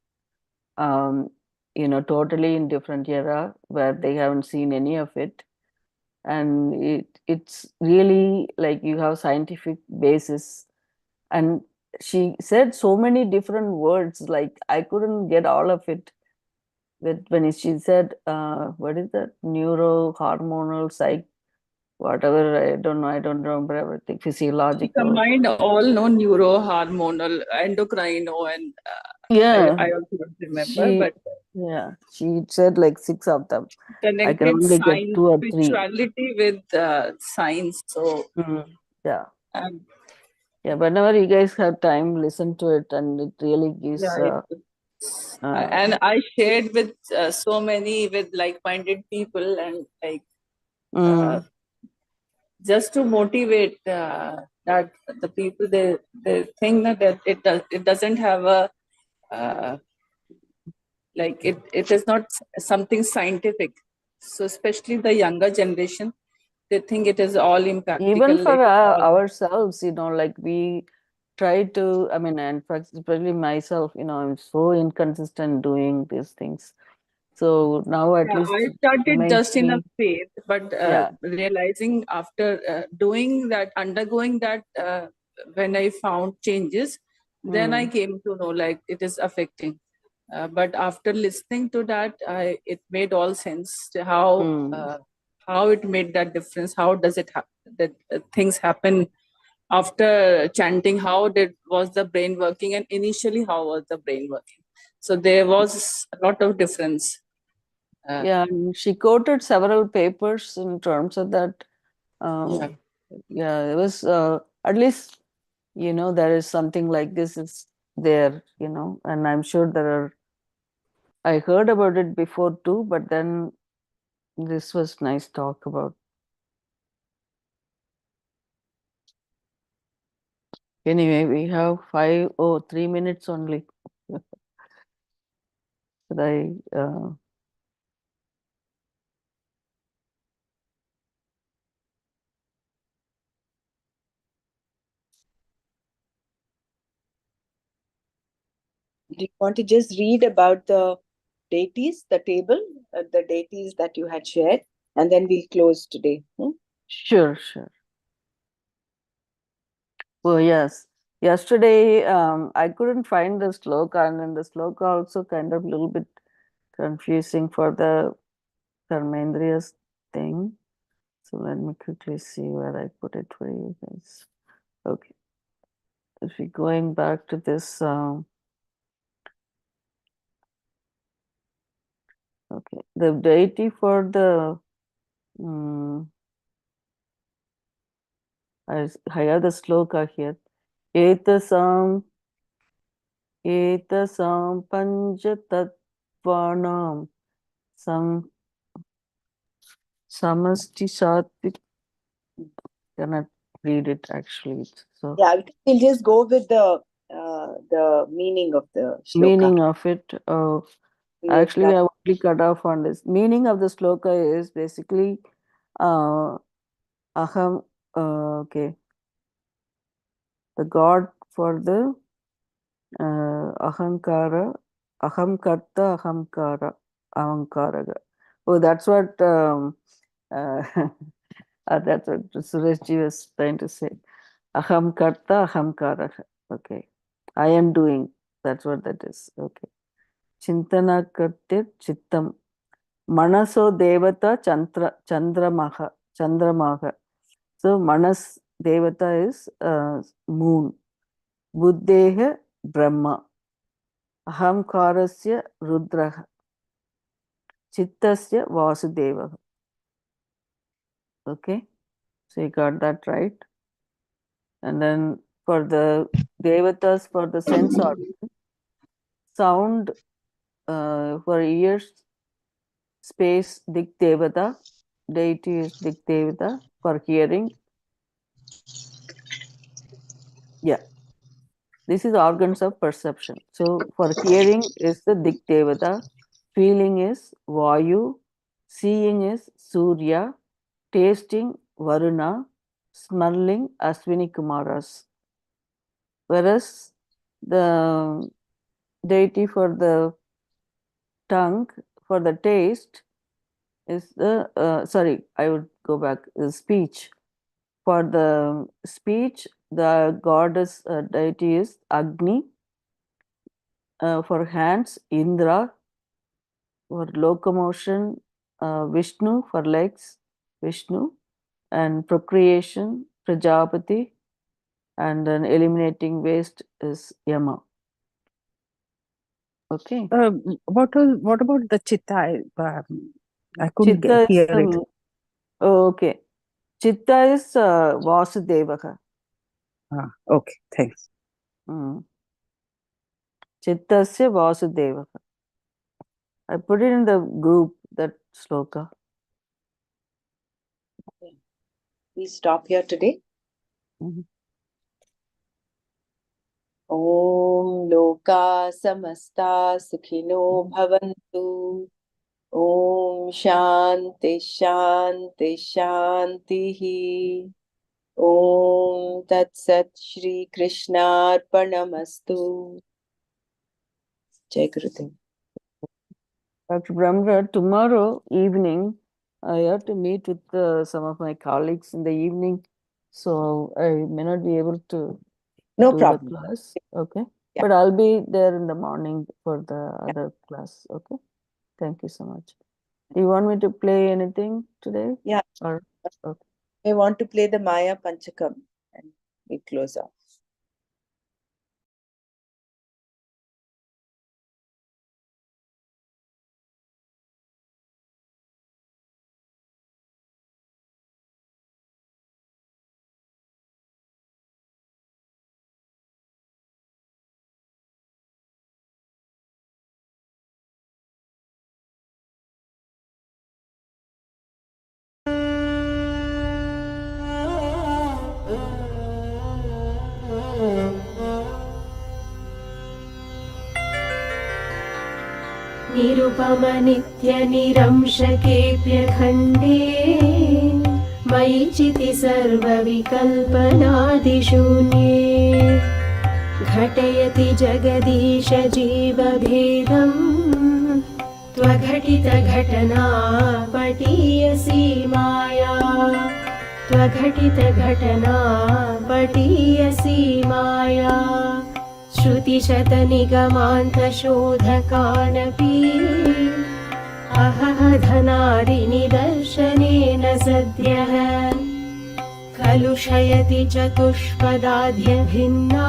[SPEAKER 2] totally in different era where they haven't seen any of it. And it's really like you have scientific basis. And she said so many different words, like I couldn't get all of it. When she said, what is that? Neurohormonal psych, whatever, I don't know, I don't remember everything, physiological.
[SPEAKER 5] She combined all neurohormonal, endocrine, and I also don't remember,
[SPEAKER 2] but she said like 6 of them. I can only
[SPEAKER 5] science,
[SPEAKER 2] get 2 or 3.
[SPEAKER 5] Spirituality with science. So
[SPEAKER 2] yeah. Yeah, whenever you guys have time, listen to it, and it really gives.
[SPEAKER 5] And I shared with so many with like-minded people, and like just to motivate that the people they think that it doesn't have a like it is not something scientific. So especially the younger generation, they think it is all impractical.
[SPEAKER 2] Even for
[SPEAKER 5] it is all-
[SPEAKER 2] ourselves, like we try to, I mean, and especially myself, I'm so inconsistent doing these things. So now at
[SPEAKER 5] Yeah,
[SPEAKER 2] least
[SPEAKER 5] I
[SPEAKER 2] it
[SPEAKER 5] started
[SPEAKER 2] makes
[SPEAKER 5] just in a
[SPEAKER 2] me,
[SPEAKER 5] phase, but
[SPEAKER 2] yeah.
[SPEAKER 5] realizing after doing that, undergoing that, when I found changes, then I came to know like it is affecting. But after listening to that, it made all sense to how it made that difference. How does it that things happen after chanting? How was the brain working, and initially how was the brain working? So there was a lot of difference.
[SPEAKER 2] Yeah, and she quoted several papers in terms of that. Yeah, it was at least, there is something like this is there, and I'm sure I heard about it before too, but then this was nice talk about. Anyway, we have 3 minutes only. Should I,
[SPEAKER 1] Do you want to just read about the deities, the table, the deities that you had shared, and then we'll close today?
[SPEAKER 2] Sure. Oh, yes. Yesterday, I couldn't find the sloka, and then the sloka also kind of a little bit confusing for the Karmendriyas thing. So let me quickly see where I put it for you guys. Okay. If we're going back to this, okay, the deity for the, I have the sloka here. Etasam panchatattvanam samasti satvik. Cannot read it actually. So
[SPEAKER 1] Yeah, we'll just go with the meaning of the shloka.
[SPEAKER 2] Meaning of it. Actually, I only cut off on this. Meaning of the sloka is basically aham. Okay, the god for the ahankara, aham karta, ahankaraga. Oh, that's what that's what Sureshji was trying to say. Aham karta, ahamkaraha. Okay, I am doing. That's what that is. Okay. Chintana kartir chittam. Manaso devata chandramaha. So Manas devata is moon. Buddheha Brahma. Ahamkarasya Rudraha. Chittasya Vasudeva. Okay, so you got that right. And then for the devatas, for the sense organ, sound for ears, space, Dik Devata, deity is Dik Devata. For hearing, yeah, this is organs of perception. So for hearing is the Dik Devata, feeling is Vayu, seeing is Surya, tasting Varuna, smelling Aswini Kumaras. Whereas the deity for the tongue, for the taste, is the, sorry, I would go back, the speech. For the speech, the goddess deity is Agni. For hands, Indra. For locomotion, Vishnu. For legs, Vishnu. And procreation, Prajapati. And then eliminating waste is Yama. Okay.
[SPEAKER 10] What about the chitta? I couldn't
[SPEAKER 2] Chitta
[SPEAKER 10] hear
[SPEAKER 2] is
[SPEAKER 10] it.
[SPEAKER 2] okay. Chitta is Vasudevaka.
[SPEAKER 10] Okay, thanks.
[SPEAKER 2] Chittasya Vasudevaka. I put it in the group, that sloka.
[SPEAKER 1] We stop here today. Om Loka Samasta Sukhino Bhavantu. Om Shanti Shanti Shanti. Om Tat Sat Shri Krishna Arpanamastu. Jai Gurudev.
[SPEAKER 2] Dr. Brahmra, tomorrow evening, I have to meet with some of my colleagues in the evening, so I may not be able to
[SPEAKER 1] No
[SPEAKER 2] do
[SPEAKER 1] problem.
[SPEAKER 2] the class. Okay,
[SPEAKER 1] Yeah.
[SPEAKER 2] but I'll be there in the morning for the other class. Okay, thank you so much. Do you want me to play anything today?
[SPEAKER 1] Yeah.
[SPEAKER 2] Or okay.
[SPEAKER 1] I want to play the Maya Panchakam and we close off.
[SPEAKER 12] निरुपमनित्यनिरंशकेऽप्यखण्डे मयि चिति सर्वविकल्पनादिशून्ये घटयति जगदीश जीवभेदम् त्वघटितघटना पटीयसी माया त्वघटितघटना पटीयसी माया श्रुतिशतनिगमान्तशोधकानपि अहह धनादिनिदर्शनेन सद्यः कलुषयति चतुष्पदाद्यभिन्ना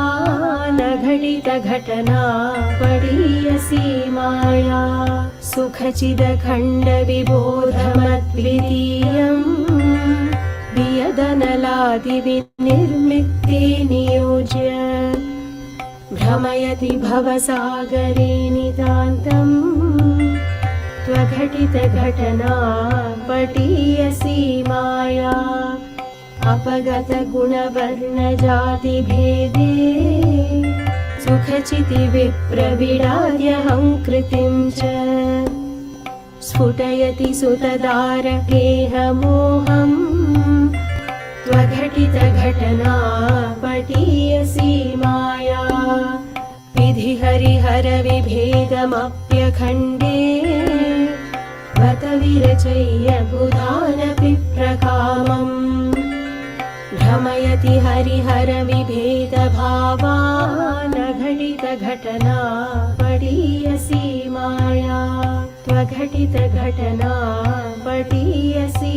[SPEAKER 12] न घटितघटना पडीयसी माया सुखचिदखण्डविबोधमद्वितीयम् वियदनलादिविनिर्मित्ते नियोज्य भ्रमयति भवसागरे नितान्तम् त्वघटितघटना पटीयसी माया अपगतगुणवर्णजातिभेदे सुखचितिविप्रविडाद्यहङ्कृतिं च स्फुटयति सुतदारकेहमोहम् त्वघटितघटना पटीयसी माया विधिहरिहरविभेदमप्यखण्डे बत विरचय्य बुधानपि प्रकामम् भ्रमयति हरिहरविभेदभावान् घटितघटना पटीयसी माया त्वघटितघटना पटीयसी